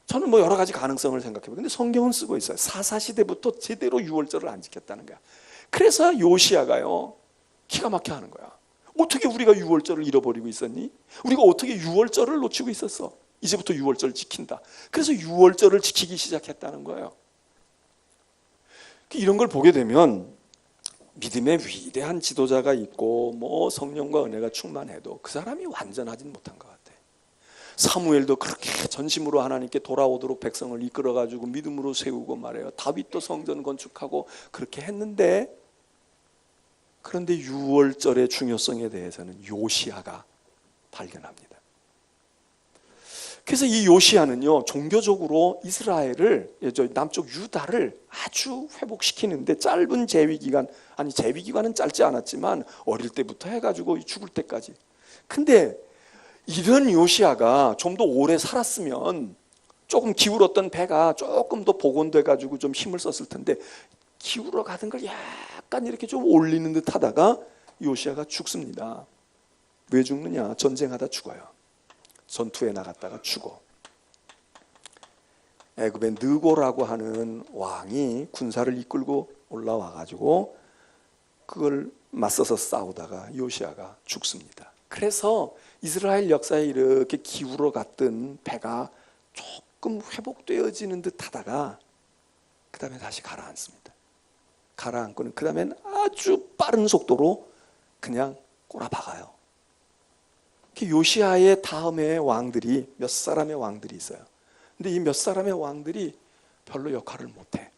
저는 뭐 여러 가지 가능성을 생각해봐요. 근데 성경은 쓰고 있어요. 사사시대부터 제대로 유월절을 안 지켰다는 거야. 그래서 요시야가요, 기가 막혀 하는 거야. 어떻게 우리가 유월절을 잃어버리고 있었니? 우리가 어떻게 유월절을 놓치고 있었어? 이제부터 유월절 지킨다. 그래서 유월절을 지키기 시작했다는 거예요. 이런 걸 보게 되면 믿음의 위대한 지도자가 있고 뭐 성령과 은혜가 충만해도 그 사람이 완전하진 못한 것 같아. 사무엘도 그렇게 전심으로 하나님께 돌아오도록 백성을 이끌어가지고 믿음으로 세우고 말해요. 다윗도 성전 건축하고 그렇게 했는데, 그런데 유월절의 중요성에 대해서는 요시야가 발견합니다. 그래서 이 요시야는요, 종교적으로 이스라엘을, 남쪽 유다를 아주 회복시키는데 짧은 재위기간, 아니 재위기간은 짧지 않았지만 어릴 때부터 해가지고 죽을 때까지. 근데 이런 요시야가 좀 더 오래 살았으면 조금 기울었던 배가 조금 더 복원돼 가지고 좀 힘을 썼을 텐데, 기울어 가던 걸 약간 이렇게 좀 올리는 듯 하다가 요시야가 죽습니다. 왜 죽느냐? 전쟁하다 죽어요. 전투에 나갔다가 죽어. 애굽의 느고라고 하는 왕이 군사를 이끌고 올라와 가지고 그걸 맞서서 싸우다가 요시야가 죽습니다. 그래서 이스라엘 역사에 이렇게 기울어 갔던 배가 조금 회복되어지는 듯 하다가 그 다음에 다시 가라앉습니다. 가라앉고는 그 다음엔 아주 빠른 속도로 그냥 꼬라박아요. 요시야의 다음에 왕들이 몇 사람의 왕들이 있어요. 근데 이 몇 사람의 왕들이 별로 역할을 못해.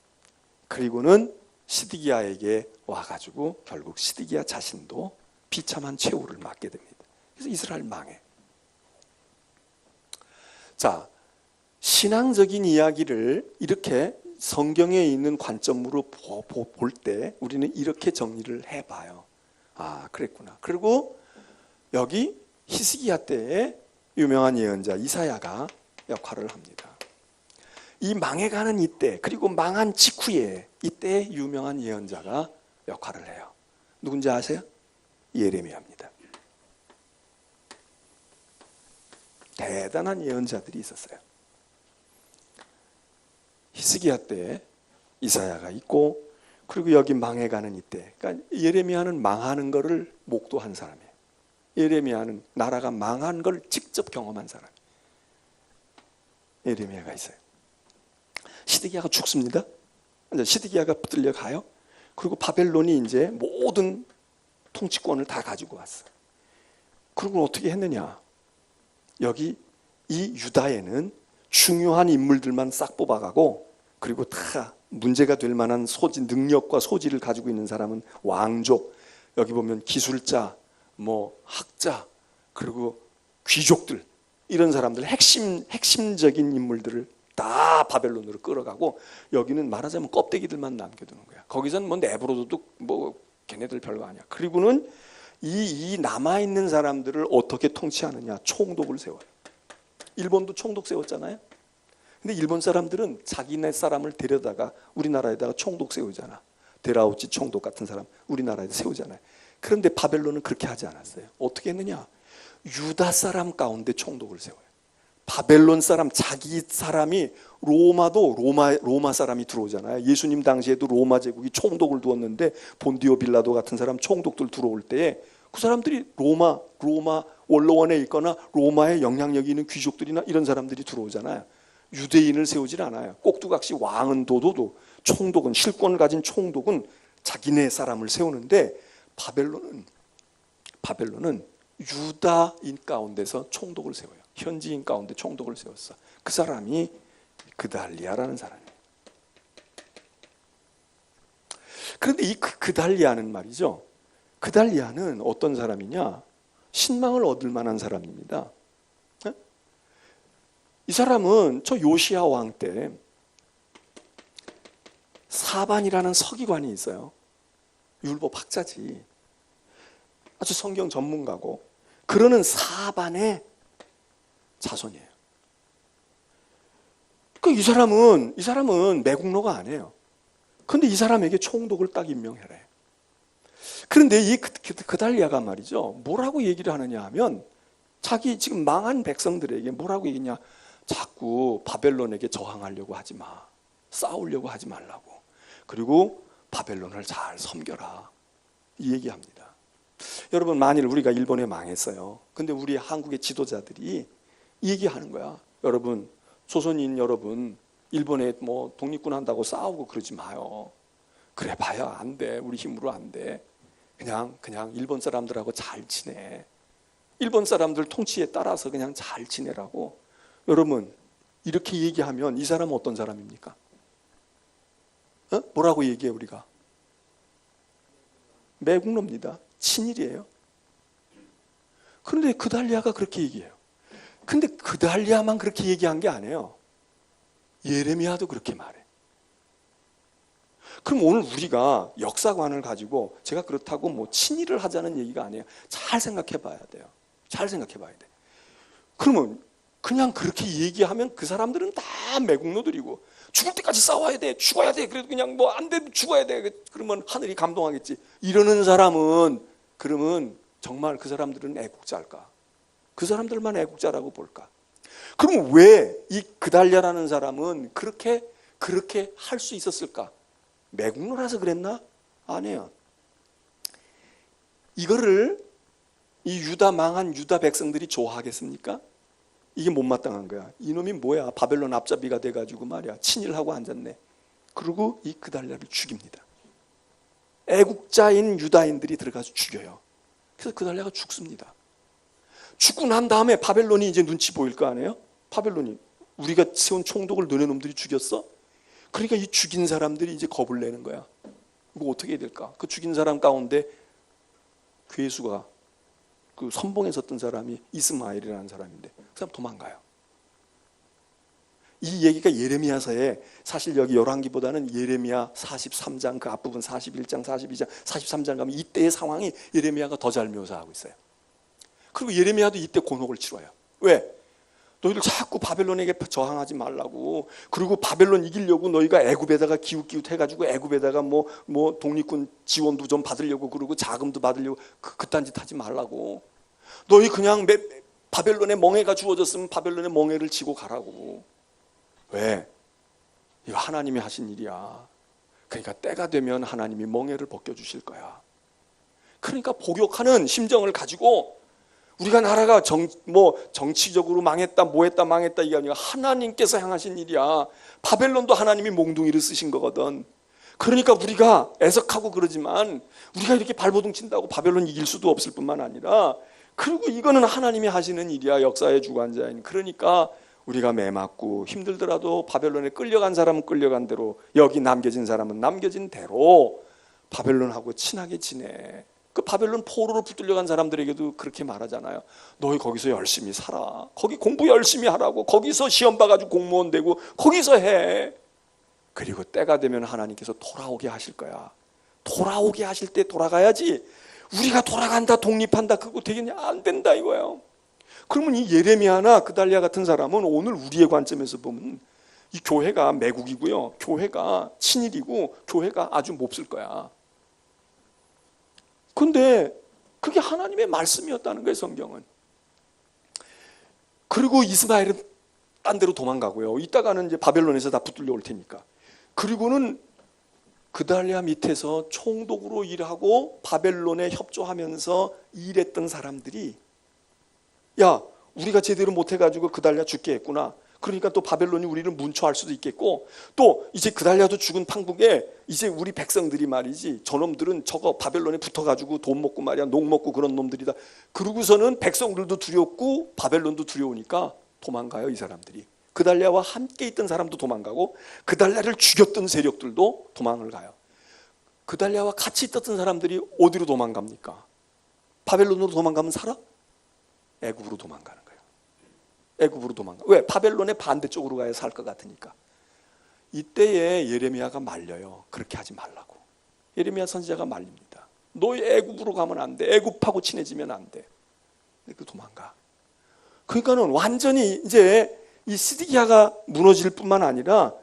그리고는 시드기야에게 와가지고 결국 시드기야 자신도 비참한 최후를 맞게 됩니다. 그래서 이스라엘 망해. 자, 신앙적인 이야기를 이렇게 성경에 있는 관점으로 볼 때 우리는 이렇게 정리를 해봐요. 아, 그랬구나. 그리고 여기 히스기야 때의 유명한 예언자 이사야가 역할을 합니다. 이 망해가는 이때, 그리고 망한 직후에 이때 유명한 예언자가 역할을 해요. 누군지 아세요? 예레미야입니다. 대단한 예언자들이 있었어요. 히스기야 때 이사야가 있고, 그리고 여기 망해가는 이때, 그러니까 예레미야는 망하는 것을 목도한 사람이에요. 예레미야는 나라가 망한 걸 직접 경험한 사람이에요. 예레미야가 있어요. 시드기야가 죽습니다. 시드기야가 붙들려 가요. 그리고 바벨론이 이제 모든 통치권을 다 가지고 왔어. 그리고 어떻게 했느냐? 여기 이 유다에는 중요한 인물들만 싹 뽑아가고, 그리고 다 문제가 될 만한 능력과 소질을 가지고 있는 사람은 왕족, 여기 보면 기술자, 뭐 학자, 그리고 귀족들, 이런 사람들 핵심적인 인물들을 다 바벨론으로 끌어가고 여기는 말하자면 껍데기들만 남겨두는 거야. 거기선 뭐 내버려둬도 뭐 걔네들 별거 아니야. 그리고는 이 남아있는 사람들을 어떻게 통치하느냐? 총독을 세워요. 일본도 총독 세웠잖아요. 근데 일본 사람들은 자기네 사람을 데려다가 우리나라에다가 총독 세우잖아. 데라우치 총독 같은 사람 우리나라에 세우잖아요. 그런데 바벨론은 그렇게 하지 않았어요. 어떻게 했느냐? 유다 사람 가운데 총독을 세워요. 바벨론 사람, 자기 사람이 로마도 로마 사람이 들어오잖아요. 예수님 당시에도 로마 제국이 총독을 두었는데 본디오 빌라도 같은 사람 총독들 들어올 때에 그 사람들이 로마 원로원에 있거나 로마의 영향력이 있는 귀족들이나 이런 사람들이 들어오잖아요. 유대인을 세우질 않아요. 꼭두각시 왕은 도도도 총독은 실권을 가진 총독은 자기네 사람을 세우는데 바벨론은 유다인 가운데서 총독을 세워요. 현지인 가운데 총독을 세웠어. 그 사람이 그달리아라는 사람이에요. 그런데 이 그달리아는 말이죠. 그달리아는 어떤 사람이냐? 신망을 얻을 만한 사람입니다. 이 사람은 저 요시야 왕 때 사반이라는 서기관이 있어요. 율법 학자지. 아주 성경 전문가고 그러는 사반의 자손이에요. 이 사람은 매국노가 아니에요. 그런데 이 사람에게 총독을 딱 임명해래. 그런데 이 그달리아가 말이죠. 뭐라고 얘기를 하느냐 하면 자기 지금 망한 백성들에게 뭐라고 얘기냐? 자꾸 바벨론에게 저항하려고 하지 마. 싸우려고 하지 말라고. 그리고 바벨론을 잘 섬겨라. 이 얘기합니다. 여러분, 만일 우리가 일본에 망했어요. 근데 우리 한국의 지도자들이 이 얘기하는 거야. 여러분, 조선인 여러분, 일본에 뭐 독립군 한다고 싸우고 그러지 마요. 그래 봐야 안 돼. 우리 힘으로 안 돼. 그냥 일본 사람들하고 잘 지내. 일본 사람들 통치에 따라서 그냥 잘 지내라고. 여러분, 이렇게 얘기하면 이 사람은 어떤 사람입니까? 뭐라고 얘기해 우리가? 매국노입니다. 친일이에요. 그런데 그달리아가 그렇게 얘기해요. 근데 그달리아만 그렇게 얘기한 게 아니에요. 예레미야도 그렇게 말해. 그럼 오늘 우리가 역사관을 가지고 제가 그렇다고 뭐 친일을 하자는 얘기가 아니에요. 잘 생각해 봐야 돼요. 잘 생각해 봐야 돼. 그러면 그냥 그렇게 얘기하면 그 사람들은 다 매국노들이고 죽을 때까지 싸워야 돼. 죽어야 돼. 그래도 그냥 뭐 안 되면 죽어야 돼. 그러면 하늘이 감동하겠지. 이러는 사람은 그러면 정말 그 사람들은 애국자일까? 그 사람들만 애국자라고 볼까? 그럼 왜 이 그달리아라는 사람은 그렇게 할 수 있었을까? 매국노라서 그랬나? 아니에요. 이거를 이 망한 유다 백성들이 좋아하겠습니까? 이게 못마땅한 거야. 이놈이 뭐야? 바벨론 앞잡이가 돼가지고 말이야. 친일하고 앉았네. 그리고 이 그달리아를 죽입니다. 애국자인 유다인들이 들어가서 죽여요. 그래서 그달리아가 죽습니다. 죽고 난 다음에 바벨론이 이제 눈치 보일 거 아니에요? 바벨론이 우리가 세운 총독을 너네 놈들이 죽였어? 그러니까 이 죽인 사람들이 이제 겁을 내는 거야. 이거 어떻게 해야 될까? 그 죽인 사람 가운데 괴수가 그 선봉에 섰던 사람이 이스마엘이라는 사람인데 그 사람 도망가요. 이 얘기가 예레미야서에 사실 여기 열왕기보다는 예레미야 43장 그 앞부분 41장, 42장, 43장 가면 이때의 상황이 예레미야가 더 잘 묘사하고 있어요. 그리고 예레미야도 이때 곤혹을 치러요. 왜? 너희들 자꾸 바벨론에게 저항하지 말라고. 그리고 바벨론 이기려고 너희가 애굽에다가 기웃기웃 해가지고 애굽에다가 뭐 독립군 지원도 좀 받으려고 그러고 자금도 받으려고 그딴 짓 하지 말라고. 너희 그냥 바벨론에 멍해가 주어졌으면 바벨론에 멍해를 지고 가라고. 왜? 이거 하나님이 하신 일이야. 그러니까 때가 되면 하나님이 멍해를 벗겨주실 거야. 그러니까 복역하는 심정을 가지고 우리가 나라가 정치적으로 망했다, 망했다 이게 아니라 하나님께서 향하신 일이야. 바벨론도 하나님이 몽둥이를 쓰신 거거든. 그러니까 우리가 애석하고 그러지만 우리가 이렇게 발버둥 친다고 바벨론 이길 수도 없을 뿐만 아니라 그리고 이거는 하나님이 하시는 일이야. 역사의 주관자인. 그러니까 우리가 매맞고 힘들더라도 바벨론에 끌려간 사람은 끌려간 대로 여기 남겨진 사람은 남겨진 대로 바벨론하고 친하게 지내. 그 바벨론 포로로 붙들려간 사람들에게도 그렇게 말하잖아요. 너희 거기서 열심히 살아. 거기 공부 열심히 하라고. 거기서 시험 봐가지고 공무원 되고 거기서 해. 그리고 때가 되면 하나님께서 돌아오게 하실 거야. 돌아오게 하실 때 돌아가야지. 우리가 돌아간다, 독립한다, 그거 되겠냐? 안 된다 이거예요. 그러면 이 예레미야나 그달리아 같은 사람은 오늘 우리의 관점에서 보면 이 교회가 매국이고요, 교회가 친일이고, 교회가 아주 몹쓸 거야. 근데 그게 하나님의 말씀이었다는 거예요, 성경은. 그리고 이스마엘은 딴 데로 도망가고요. 이따가는 이제 바벨론에서 다 붙들려 올 테니까. 그리고는 그달리아 밑에서 총독으로 일하고 바벨론에 협조하면서 일했던 사람들이, 야, 우리가 제대로 못해가지고 그달리아 죽게 했구나. 그러니까 또 바벨론이 우리를 문초할 수도 있겠고, 또 이제 그달리아도 죽은 판국에 이제 우리 백성들이 말이지, 저놈들은 저거 바벨론에 붙어가지고 돈 먹고 말이야, 농 먹고 그런 놈들이다. 그러고서는 백성들도 두렵고 바벨론도 두려우니까 도망가요, 이 사람들이. 그달리아와 함께 있던 사람도 도망가고, 그달리아를 죽였던 세력들도 도망을 가요. 그달리아와 같이 있었던 사람들이 어디로 도망갑니까? 바벨론으로 도망가면 살아? 애굽으로 도망가는 거예요. 애굽으로 도망가. 왜? 바벨론의 반대쪽으로 가야 살 것 같으니까. 이때에 예레미야가 말려요. 그렇게 하지 말라고. 예레미야 선지자가 말립니다. 너희 애굽으로 가면 안 돼. 애굽하고 친해지면 안 돼. 그 도망가. 그러니까는 완전히 이제 이 시드기야가 무너질 뿐만 아니라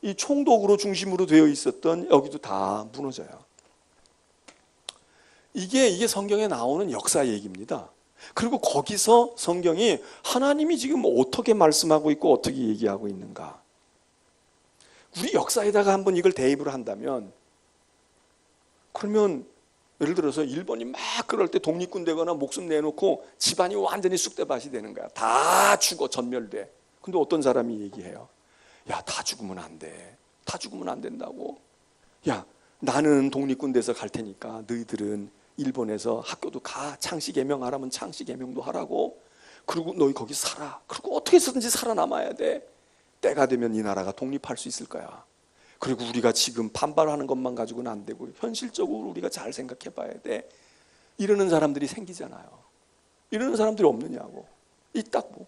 이 총독으로 중심으로 되어 있었던 여기도 다 무너져요. 이게 성경에 나오는 역사 얘기입니다. 그리고 거기서 성경이 하나님이 지금 어떻게 말씀하고 있고 어떻게 얘기하고 있는가. 우리 역사에다가 한번 이걸 대입을 한다면, 그러면 예를 들어서 일본이 막 그럴 때 독립군 되거나 목숨 내놓고 집안이 완전히 쑥대밭이 되는 거야. 다 죽어, 전멸돼. 근데 어떤 사람이 얘기해요. 야, 다 죽으면 안 돼. 다 죽으면 안 된다고. 야, 나는 독립군 돼서 갈 테니까 너희들은 일본에서 학교도 가. 창씨 개명하라면 창씨 개명도 하라고. 그리고 너희 거기 살아. 그리고 어떻게 해서든지 살아남아야 돼. 때가 되면 이 나라가 독립할 수 있을 거야. 그리고 우리가 지금 반발하는 것만 가지고는 안 되고 현실적으로 우리가 잘 생각해 봐야 돼. 이러는 사람들이 생기잖아요. 이러는 사람들이 없느냐고. 있다고.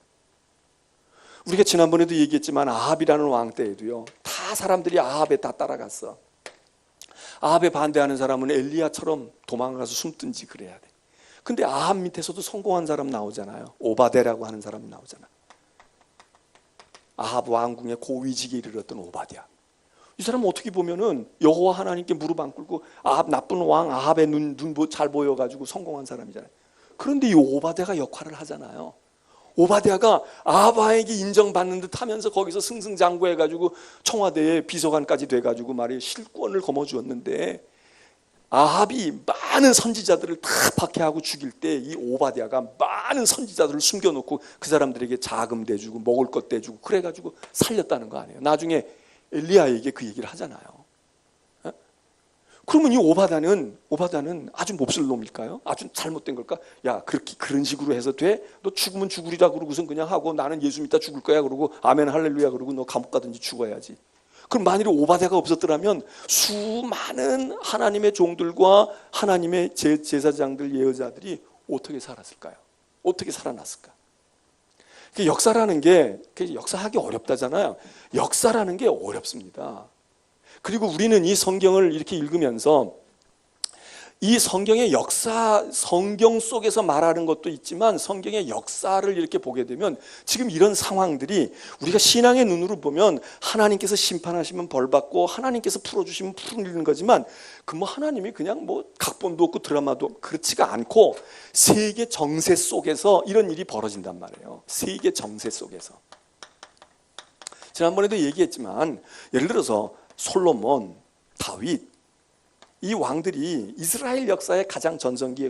우리가 지난번에도 얘기했지만 아합이라는 왕 때에도요, 다 사람들이 아합에 다 따라갔어. 아합에 반대하는 사람은 엘리야처럼 도망가서 숨든지 그래야 돼. 근데 아합 밑에서도 성공한 사람 나오잖아요. 오바데라고 하는 사람이 나오잖아. 아합 왕궁의 고위직에 이르렀던 오바댜. 이 사람은 어떻게 보면은 여호와 하나님께 무릎 안 꿇고 아합, 나쁜 왕 아합의 눈 잘 보여가지고 성공한 사람이잖아요. 그런데 이 오바댜가 역할을 하잖아요. 오바댜가 아합에게 인정받는 듯 하면서 거기서 승승장구해가지고 청와대에 비서관까지 돼가지고 말이에요, 실권을 거머쥐었는데, 아합이 많은 선지자들을 다 박해하고 죽일 때 이 오바댜가 많은 선지자들을 숨겨놓고 그 사람들에게 자금 대주고 먹을 것 대주고 그래가지고 살렸다는 거 아니에요. 나중에 엘리야에게 그 얘기를 하잖아요. 그러면 이 오바댜는 아주 몹쓸 놈일까요? 아주 잘못된 걸까? 야, 그런 식으로 해서 돼? 너 죽으면 죽으리라 그러고선 그냥 하고 나는 예수 믿다 죽을 거야 그러고 아멘 할렐루야 그러고 너 감옥 가든지 죽어야지. 그럼 만일에 오바댜가 없었더라면 수많은 하나님의 종들과 하나님의 제사장들, 예언자들이 어떻게 살았을까요? 어떻게 살아났을까? 역사라는 게 역사하기 어렵다잖아요. 역사라는 게 어렵습니다. 그리고 우리는 이 성경을 이렇게 읽으면서 이 성경의 역사, 성경 속에서 말하는 것도 있지만 성경의 역사를 이렇게 보게 되면 지금 이런 상황들이 우리가 신앙의 눈으로 보면 하나님께서 심판하시면 벌받고 하나님께서 풀어주시면 풀리는 거지만 그 뭐 하나님이 그냥 뭐 각본도 없고 드라마도 그렇지가 않고 세계 정세 속에서 이런 일이 벌어진단 말이에요. 세계 정세 속에서. 지난번에도 얘기했지만 예를 들어서 솔로몬, 다윗, 이 왕들이 이스라엘 역사의 가장 전성기에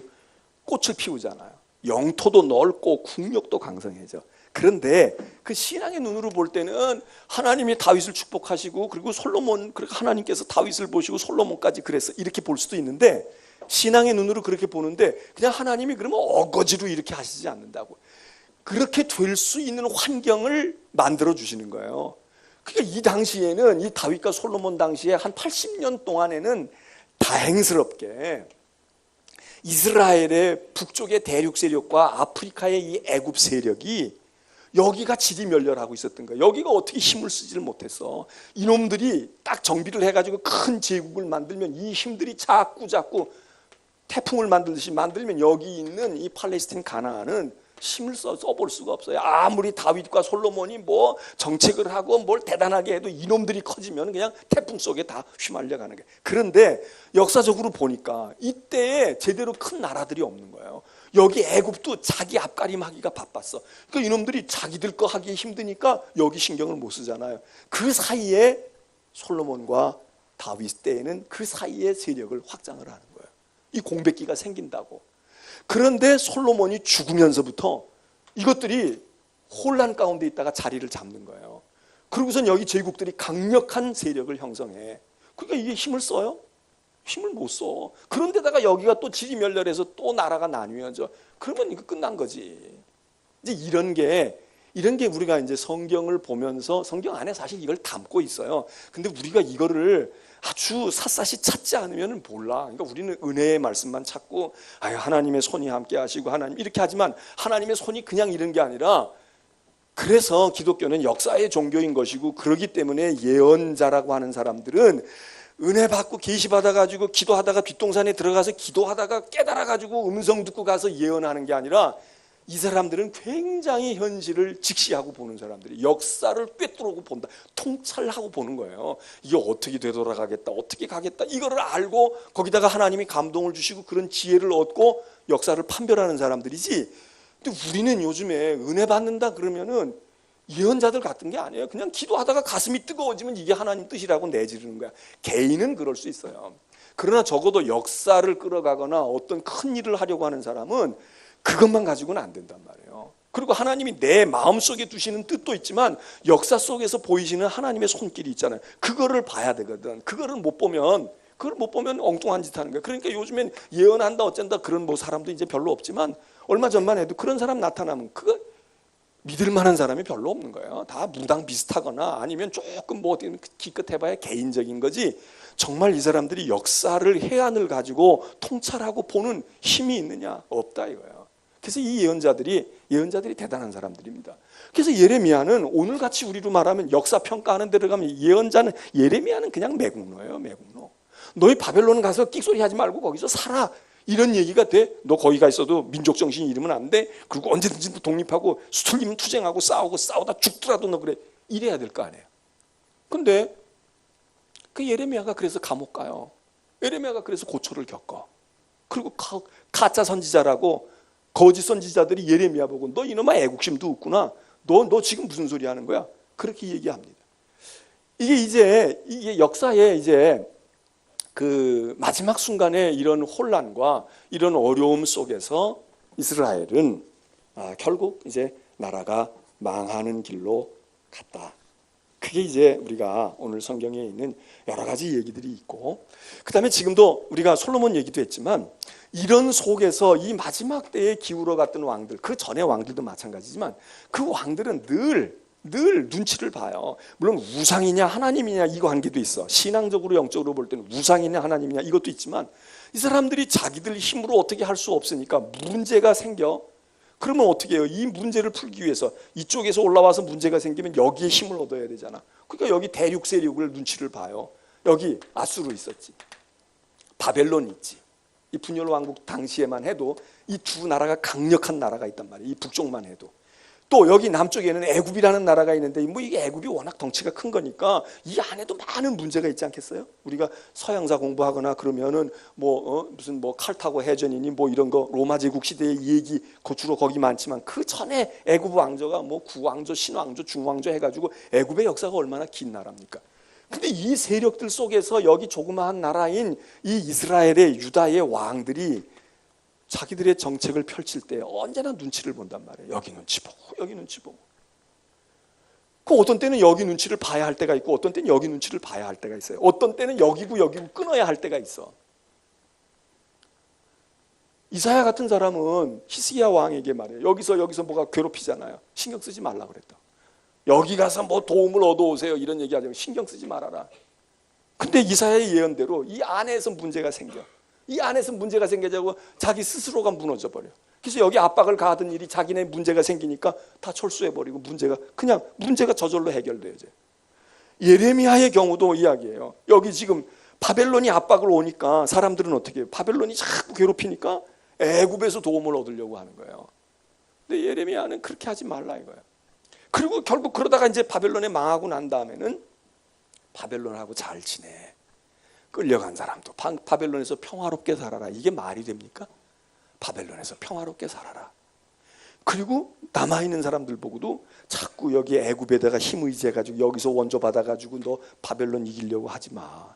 꽃을 피우잖아요. 영토도 넓고 국력도 강성해져. 그런데 그 신앙의 눈으로 볼 때는 하나님이 다윗을 축복하시고 그리고 솔로몬, 하나님께서 다윗을 보시고 솔로몬까지 그랬어, 이렇게 볼 수도 있는데, 신앙의 눈으로 그렇게 보는데 그냥 하나님이 그러면 어거지로 이렇게 하시지 않는다고. 그렇게 될 수 있는 환경을 만들어 주시는 거예요. 그러니까 이 당시에는, 이 다윗과 솔로몬 당시에 한 80년 동안에는 다행스럽게 이스라엘의 북쪽의 대륙 세력과 아프리카의 이 애굽 세력이 여기가 지리멸렬하고 있었던 거야. 여기가 어떻게 힘을 쓰지를 못했어. 이놈들이 딱 정비를 해가지고 큰 제국을 만들면 이 힘들이 자꾸 태풍을 만들듯이 만들면 여기 있는 이 팔레스타인 가나안은 힘을 써볼 수가 없어요. 아무리 다윗과 솔로몬이 뭐 정책을 하고 뭘 대단하게 해도 이놈들이 커지면 그냥 태풍 속에 다 휘말려 가는 거예요. 그런데 역사적으로 보니까 이때에 제대로 큰 나라들이 없는 거예요. 여기 애굽도 자기 앞가림하기가 바빴어. 그러니까 이놈들이 자기들 거 하기 힘드니까 여기 신경을 못 쓰잖아요. 그 사이에 솔로몬과 다윗 때에는 그 사이에 세력을 확장을 하는 거예요. 이 공백기가 생긴다고. 그런데 솔로몬이 죽으면서부터 이것들이 혼란 가운데 있다가 자리를 잡는 거예요. 그러고선 여기 제국들이 강력한 세력을 형성해. 그러니까 이게 힘을 써요? 힘을 못 써. 그런데다가 여기가 또 지리멸렬해서 또 나라가 나뉘어져. 그러면 이거 끝난 거지. 이제 이런 게 우리가 이제 성경을 보면서 성경 안에 사실 이걸 담고 있어요. 근데 우리가 이거를 아주 샅샅이 찾지 않으면 몰라. 그러니까 우리는 은혜의 말씀만 찾고 하나님의 손이 함께 하시고 하나님 이렇게 하지만 하나님의 손이 그냥 이런 게 아니라 그래서 기독교는 역사의 종교인 것이고 그렇기 때문에 예언자라고 하는 사람들은 은혜 받고 계시 받아가지고 기도하다가 뒷동산에 들어가서 기도하다가 깨달아가지고 음성 듣고 가서 예언하는 게 아니라 이 사람들은 굉장히 현실을 직시하고 보는 사람들이 역사를 꿰뚫고 본다. 통찰하고 보는 거예요. 이게 어떻게 되돌아가겠다. 어떻게 가겠다. 이거를 알고 거기다가 하나님이 감동을 주시고 그런 지혜를 얻고 역사를 판별하는 사람들이지. 근데 우리는 요즘에 은혜 받는다 그러면은 예언자들 같은 게 아니에요. 그냥 기도하다가 가슴이 뜨거워지면 이게 하나님 뜻이라고 내지르는 거야. 개인은 그럴 수 있어요. 그러나 적어도 역사를 끌어가거나 어떤 큰 일을 하려고 하는 사람은 그것만 가지고는 안 된단 말이에요. 그리고 하나님이 내 마음속에 두시는 뜻도 있지만 역사 속에서 보이시는 하나님의 손길이 있잖아요. 그거를 봐야 되거든. 그걸 못 보면 엉뚱한 짓 하는 거예요. 그러니까 요즘엔 예언한다 어쩐다 그런 뭐 사람도 이제 별로 없지만 얼마 전만 해도 그런 사람 나타나면 그거 믿을 만한 사람이 별로 없는 거예요. 다 무당 비슷하거나 아니면 조금 뭐 기껏 해봐야 개인적인 거지. 정말 이 사람들이 역사를 해안을 가지고 통찰하고 보는 힘이 있느냐? 없다 이거예요. 그래서 이 예언자들이 대단한 사람들입니다. 그래서 예레미야는 오늘같이 우리로 말하면 역사 평가하는 데로 가면 예레미야는 그냥 매국노예요. 매국노. 너희 바벨론 가서 끽소리 하지 말고 거기서 살아. 이런 얘기가 돼. 너 거기 가 있어도 민족 정신이 잃으면 안 돼. 그리고 언제든지 독립하고 수틀리면 투쟁하고 싸우다 죽더라도 너 그래. 이래야 될 거 아니에요. 근데 그 예레미야가 그래서 감옥 가요. 예레미야가 그래서 고초를 겪어. 그리고 가짜 선지자라고 거짓 선지자들이 예레미야 보고 너 이놈아 애국심도 없구나. 너 지금 무슨 소리 하는 거야? 그렇게 얘기합니다. 이게 역사에 이제 그 마지막 순간에 이런 혼란과 이런 어려움 속에서 이스라엘은 결국 이제 나라가 망하는 길로 갔다. 그게 이제 우리가 오늘 성경에 있는 여러 가지 얘기들이 있고, 그 다음에 지금도 우리가 솔로몬 얘기도 했지만 이런 속에서 이 마지막 때에 기울어 갔던 왕들, 그 전에 왕들도 마찬가지지만 그 왕들은 늘 눈치를 봐요. 물론 우상이냐 하나님이냐 이 관계도 있어. 신앙적으로 영적으로 볼 때는 우상이냐 하나님이냐 이것도 있지만 이 사람들이 자기들 힘으로 어떻게 할 수 없으니까 문제가 생겨. 그러면 어떻게 해요? 이 문제를 풀기 위해서 이쪽에서 올라와서 문제가 생기면 여기에 힘을 얻어야 되잖아. 그러니까 여기 대륙 세력을 눈치를 봐요. 여기 아수르 있었지. 바벨론 있지. 이 분열 왕국 당시에만 해도 이 두 나라가 강력한 나라가 있단 말이에요. 이 북쪽만 해도. 또 여기 남쪽에는 애굽이라는 나라가 있는데 뭐 이게 애굽이 워낙 덩치가 큰 거니까 이 안에도 많은 문제가 있지 않겠어요? 우리가 서양사 공부하거나 그러면은 무슨 칼 타고 해전이니 뭐 이런 거 로마 제국 시대의 얘기 주로 거기 많지만 그 전에 애굽 왕조가 뭐 구왕조, 신왕조, 중왕조 해가지고 애굽의 역사가 얼마나 긴 나라입니까? 근데 이 세력들 속에서 여기 조그마한 나라인 이 이스라엘의 유다의 왕들이 자기들의 정책을 펼칠 때 언제나 눈치를 본단 말이에요. 여기 눈치 보고 여기 눈치 보고. 그 어떤 때는 여기 눈치를 봐야 할 때가 있고 어떤 때는 여기 눈치를 봐야 할 때가 있어요. 어떤 때는 여기고 끊어야 할 때가 있어. 이사야 같은 사람은 히스기야 왕에게 말해요. 여기서 뭐가 괴롭히잖아요. 신경 쓰지 말라 그랬다. 여기 가서 뭐 도움을 얻어오세요 이런 얘기하자면 신경 쓰지 말아라. 근데 이사야의 예언대로 이 안에서 문제가 생겨. 이 안에서 문제가 생겨자고 자기 스스로가 무너져 버려. 그래서 여기 압박을 가하던 일이 자기네 문제가 생기니까 다 철수해버리고 문제가 저절로 해결돼야죠. 예레미야의 경우도 이야기예요. 여기 지금 바벨론이 압박을 오니까 사람들은 어떻게 해요? 바벨론이 자꾸 괴롭히니까 애굽에서 도움을 얻으려고 하는 거예요. 근데 예레미야는 그렇게 하지 말라 이거예요. 그리고 결국 그러다가 이제 바벨론에 망하고 난 다음에는 바벨론하고 잘 지내. 끌려간 사람도 바벨론에서 평화롭게 살아라. 이게 말이 됩니까? 바벨론에서 평화롭게 살아라. 그리고 남아있는 사람들 보고도 자꾸 여기 애굽에다가 힘 의지해가지고 여기서 원조 받아가지고 너 바벨론 이기려고 하지 마.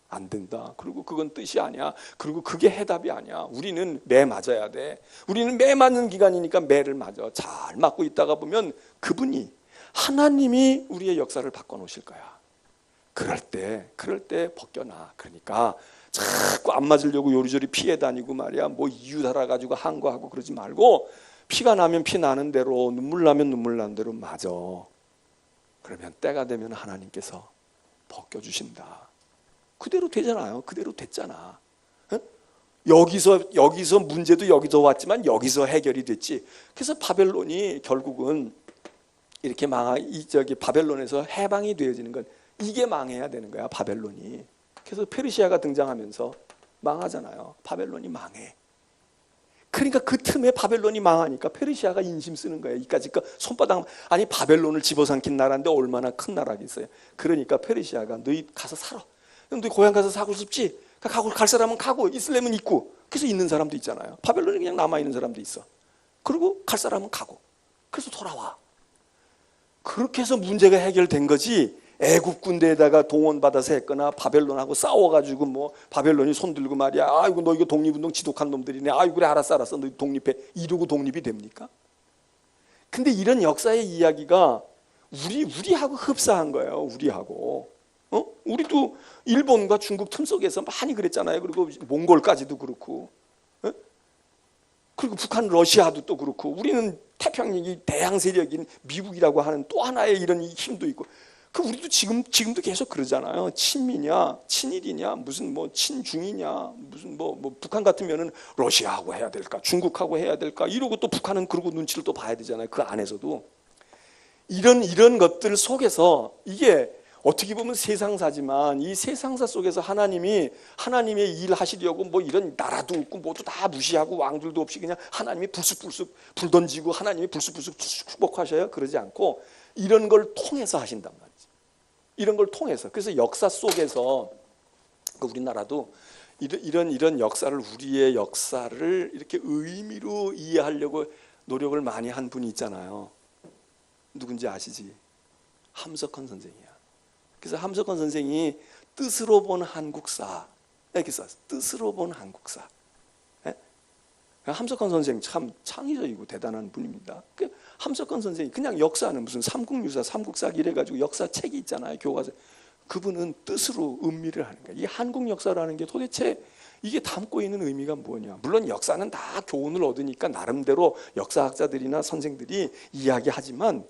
안 된다. 그리고 그건 뜻이 아니야. 그리고 그게 해답이 아니야. 우리는 매 맞아야 돼. 우리는 매 맞는 기간이니까 매를 맞아. 잘 맞고 있다가 보면 그분이 하나님이 우리의 역사를 바꿔놓으실 거야. 그럴 때 벗겨나. 그러니까 자꾸 안 맞으려고 요리조리 피해 다니고 말이야. 뭐 이유 달아가지고 한 거 하고 그러지 말고 피가 나면 피 나는 대로 눈물 나면 눈물 나는 대로 맞아. 그러면 때가 되면 하나님께서 벗겨주신다. 그대로 되잖아요. 그대로 됐잖아. 여기서 문제도 여기서 왔지만 여기서 해결이 됐지. 그래서 바벨론이 결국은 이렇게 바벨론에서 해방이 되어지는 건 이게 망해야 되는 거야. 바벨론이. 그래서 페르시아가 등장하면서 망하잖아요. 바벨론이 망해. 그러니까 그 틈에 바벨론이 망하니까 페르시아가 인심 쓰는 거예요. 이까짓 거 손바닥, 아니 바벨론을 집어삼킨 나라인데 얼마나 큰 나라겠어요. 그러니까 페르시아가 너희 가서 살아. 너희 고향 가서 사고 싶지? 갈 사람은 가고 있으려면 있고. 그래서 있는 사람도 있잖아요. 바벨론에 그냥 남아있는 사람도 있어. 그리고 갈 사람은 가고. 그래서 돌아와. 그렇게 해서 문제가 해결된 거지. 애굽 군대에다가 동원받아서 했거나 바벨론하고 싸워가지고 뭐 바벨론이 손들고 말이야. 아이고 너 이거 독립운동 지독한 놈들이네. 아이고 그래 알았어 너 독립해. 이러고 독립이 됩니까? 근데 이런 역사의 이야기가 우리하고 흡사한 거예요. 우리하고. 우리도 일본과 중국 틈 속에서 많이 그랬잖아요. 그리고 몽골까지도 그렇고. 그리고 북한 러시아도 또 그렇고. 우리는 태평양이 대양 세력인 미국이라고 하는 또 하나의 이런 힘도 있고. 우리도 지금도 계속 그러잖아요. 친미냐, 친일이냐, 무슨 뭐 친중이냐, 무슨 뭐 북한 같으면은 러시아하고 해야 될까, 중국하고 해야 될까, 이러고 또 북한은 그러고 눈치를 또 봐야 되잖아요. 그 안에서도 이런 것들 속에서 이게 어떻게 보면 세상사지만 이 세상사 속에서 하나님의 일 하시려고 뭐 이런 나라도 없고 모두 다 무시하고 왕들도 없이 그냥 하나님이 불쑥불쑥 불 던지고 하나님이 불쑥불쑥 축복하셔요. 그러지 않고 이런 걸 통해서 하신단 말이에요. 이런 걸 통해서. 그래서 역사 속에서 우리나라도 이런 역사를, 우리의 역사를 이렇게 의미로 이해하려고 노력을 많이 한 분이 있잖아요. 누군지 아시지? 함석헌 선생이야. 그래서 함석헌 선생이 뜻으로 본 한국사 이렇게 썼어. 뜻으로 본 한국사. 함석헌 선생 참 창의적이고 대단한 분입니다. 함석헌 선생이 그냥 역사는 무슨 삼국유사, 삼국사기 이래가지고 역사책이 있잖아요. 교과서. 그분은 뜻으로 음미를 하는 거예요. 이 한국 역사라는 게 도대체 이게 담고 있는 의미가 뭐냐. 물론 역사는 다 교훈을 얻으니까 나름대로 역사학자들이나 선생들이 이야기하지만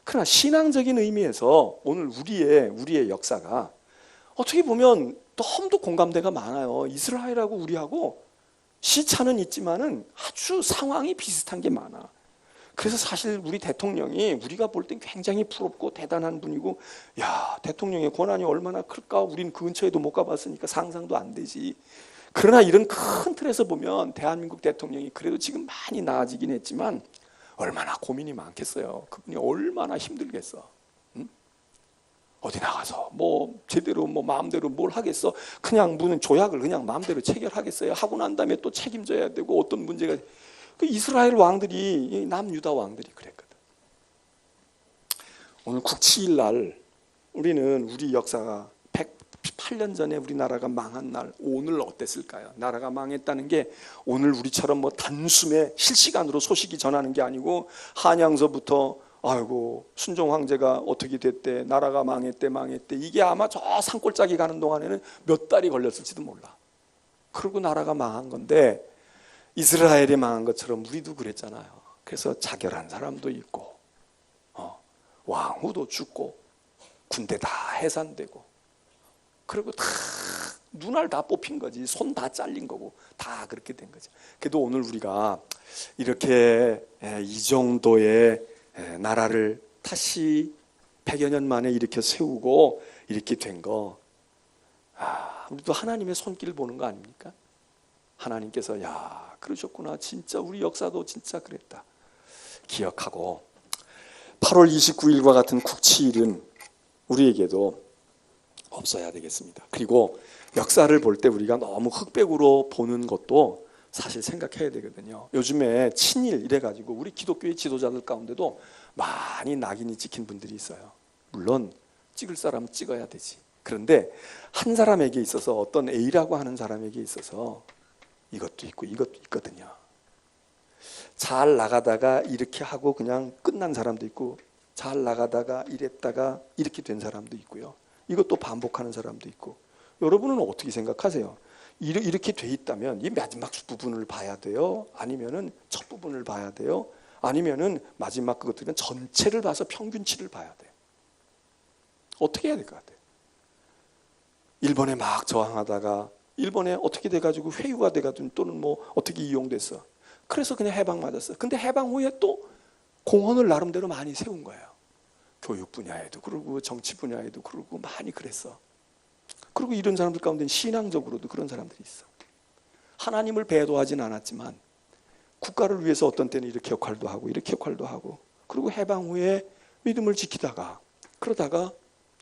그러나 신앙적인 의미에서 오늘 우리의 역사가 어떻게 보면 너무도 공감대가 많아요. 이스라엘하고 우리하고 시차는 있지만은 아주 상황이 비슷한 게 많아. 그래서 사실 우리 대통령이 우리가 볼 땐 굉장히 부럽고 대단한 분이고, 야, 대통령의 권한이 얼마나 클까? 우린 그 근처에도 못 가봤으니까 상상도 안 되지. 그러나 이런 큰 틀에서 보면 대한민국 대통령이 그래도 지금 많이 나아지긴 했지만 얼마나 고민이 많겠어요. 그분이 얼마나 힘들겠어. 어디 나가서 뭐 제대로 뭐 마음대로 뭘 하겠어? 그냥 무슨 조약을 그냥 마음대로 체결하겠어요? 하고 난 다음에 또 책임져야 되고 어떤 문제가. 그 이스라엘 왕들이, 남유다 왕들이 그랬거든. 오늘 국치일 날 우리는 우리 역사가 108년 전에 우리나라가 망한 날, 오늘 어땠을까요? 나라가 망했다는 게 오늘 우리처럼 뭐 단숨에 실시간으로 소식이 전하는 게 아니고 한양서부터 아이고 순종 황제가 어떻게 됐대, 나라가 망했대 이게 아마 저 산골짜기 가는 동안에는 몇 달이 걸렸을지도 몰라. 그리고 나라가 망한 건데 이스라엘이 망한 것처럼 우리도 그랬잖아요. 그래서 자결한 사람도 있고 왕후도 죽고 군대 다 해산되고 그리고 다 눈알 다 뽑힌 거지. 손 다 잘린 거고 다 그렇게 된 거죠. 그래도 오늘 우리가 이렇게 이 정도의 나라를 다시 100여 년 만에 이렇게 세우고 이렇게 된 거, 우리도 하나님의 손길 보는 거 아닙니까? 하나님께서 야 그러셨구나, 진짜 우리 역사도 진짜 그랬다 기억하고 8월 29일과 같은 국치일은 우리에게도 없어야 되겠습니다. 그리고 역사를 볼 때 우리가 너무 흑백으로 보는 것도 사실 생각해야 되거든요. 요즘에 친일 이래가지고 우리 기독교의 지도자들 가운데도 많이 낙인이 찍힌 분들이 있어요. 물론 찍을 사람은 찍어야 되지. 그런데 한 사람에게 있어서, 어떤 A라고 하는 사람에게 있어서 이것도 있고 이것도 있거든요. 잘 나가다가 이렇게 하고 그냥 끝난 사람도 있고, 잘 나가다가 이랬다가 이렇게 된 사람도 있고요. 이것도 반복하는 사람도 있고. 여러분은 어떻게 생각하세요? 이렇게 돼 있다면 이 마지막 부분을 봐야 돼요? 아니면은 첫 부분을 봐야 돼요? 아니면은 마지막 그것들은 전체를 봐서 평균치를 봐야 돼요? 어떻게 해야 될 것 같아요? 일본에 막 저항하다가 일본에 어떻게 돼가지고 회유가 돼가지고 또는 뭐 어떻게 이용됐어. 그래서 그냥 해방 맞았어. 근데 해방 후에 또 공헌을 나름대로 많이 세운 거예요. 교육 분야에도 그러고 정치 분야에도 그러고 많이 그랬어. 그리고 이런 사람들 가운데는 신앙적으로도 그런 사람들이 있어. 하나님을 배도하진 않았지만 국가를 위해서 어떤 때는 이렇게 역할도 하고 이렇게 역할도 하고, 그리고 해방 후에 믿음을 지키다가 그러다가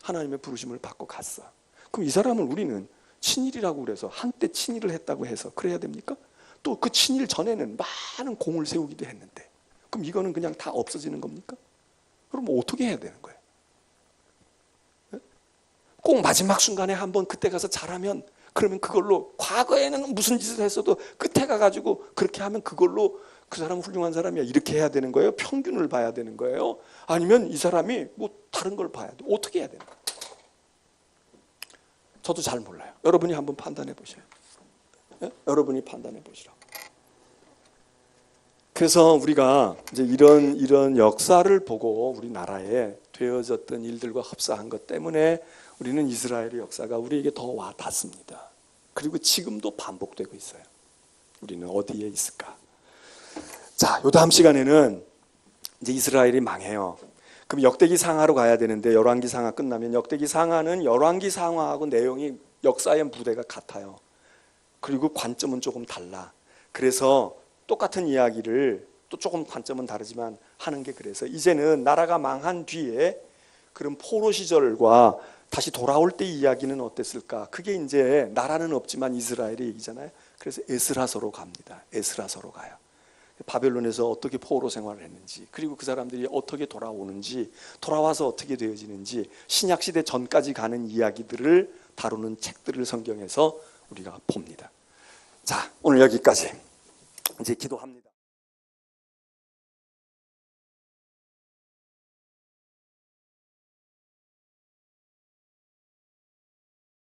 하나님의 부르심을 받고 갔어. 그럼 이 사람을 우리는 친일이라고 그래서 한때 친일을 했다고 해서 그래야 됩니까? 또 그 친일 전에는 많은 공을 세우기도 했는데, 그럼 이거는 그냥 다 없어지는 겁니까? 그럼 어떻게 해야 되는 거예요? 꼭 마지막 순간에 한번 그때 가서 잘하면, 그러면 그걸로 과거에는 무슨 짓을 했어도 끝에 가가지고 그렇게 하면 그걸로 그 사람은 훌륭한 사람이야 이렇게 해야 되는 거예요? 평균을 봐야 되는 거예요? 아니면 이 사람이 뭐 다른 걸 봐야 돼? 어떻게 해야 되는 거예요? 저도 잘 몰라요. 여러분이 한번 판단해 보셔요. 네? 여러분이 판단해 보시라고. 그래서 우리가 이제 이런 역사를 보고 우리나라에 되어졌던 일들과 흡사한 것 때문에 우리는 이스라엘의 역사가 우리에게 더 와 닿습니다. 그리고 지금도 반복되고 있어요. 우리는 어디에 있을까? 자, 요 다음 시간에는 이제 이스라엘이 망해요. 그럼 역대기 상하로 가야 되는데, 열왕기 상하 끝나면 역대기 상하는 열왕기 상하하고 내용이 역사의 무대가 같아요. 그리고 관점은 조금 달라. 그래서 똑같은 이야기를 또 조금 관점은 다르지만 하는 게, 그래서 이제는 나라가 망한 뒤에 그런 포로 시절과 다시 돌아올 때 이야기는 어땠을까? 그게 이제 나라는 없지만 이스라엘의 얘기잖아요. 그래서 에스라서로 갑니다. 에스라서로 가요. 바벨론에서 어떻게 포로 생활을 했는지, 그리고 그 사람들이 어떻게 돌아오는지, 돌아와서 어떻게 되어지는지, 신약시대 전까지 가는 이야기들을 다루는 책들을 성경에서 우리가 봅니다. 자, 오늘 여기까지. 이제 기도합니다.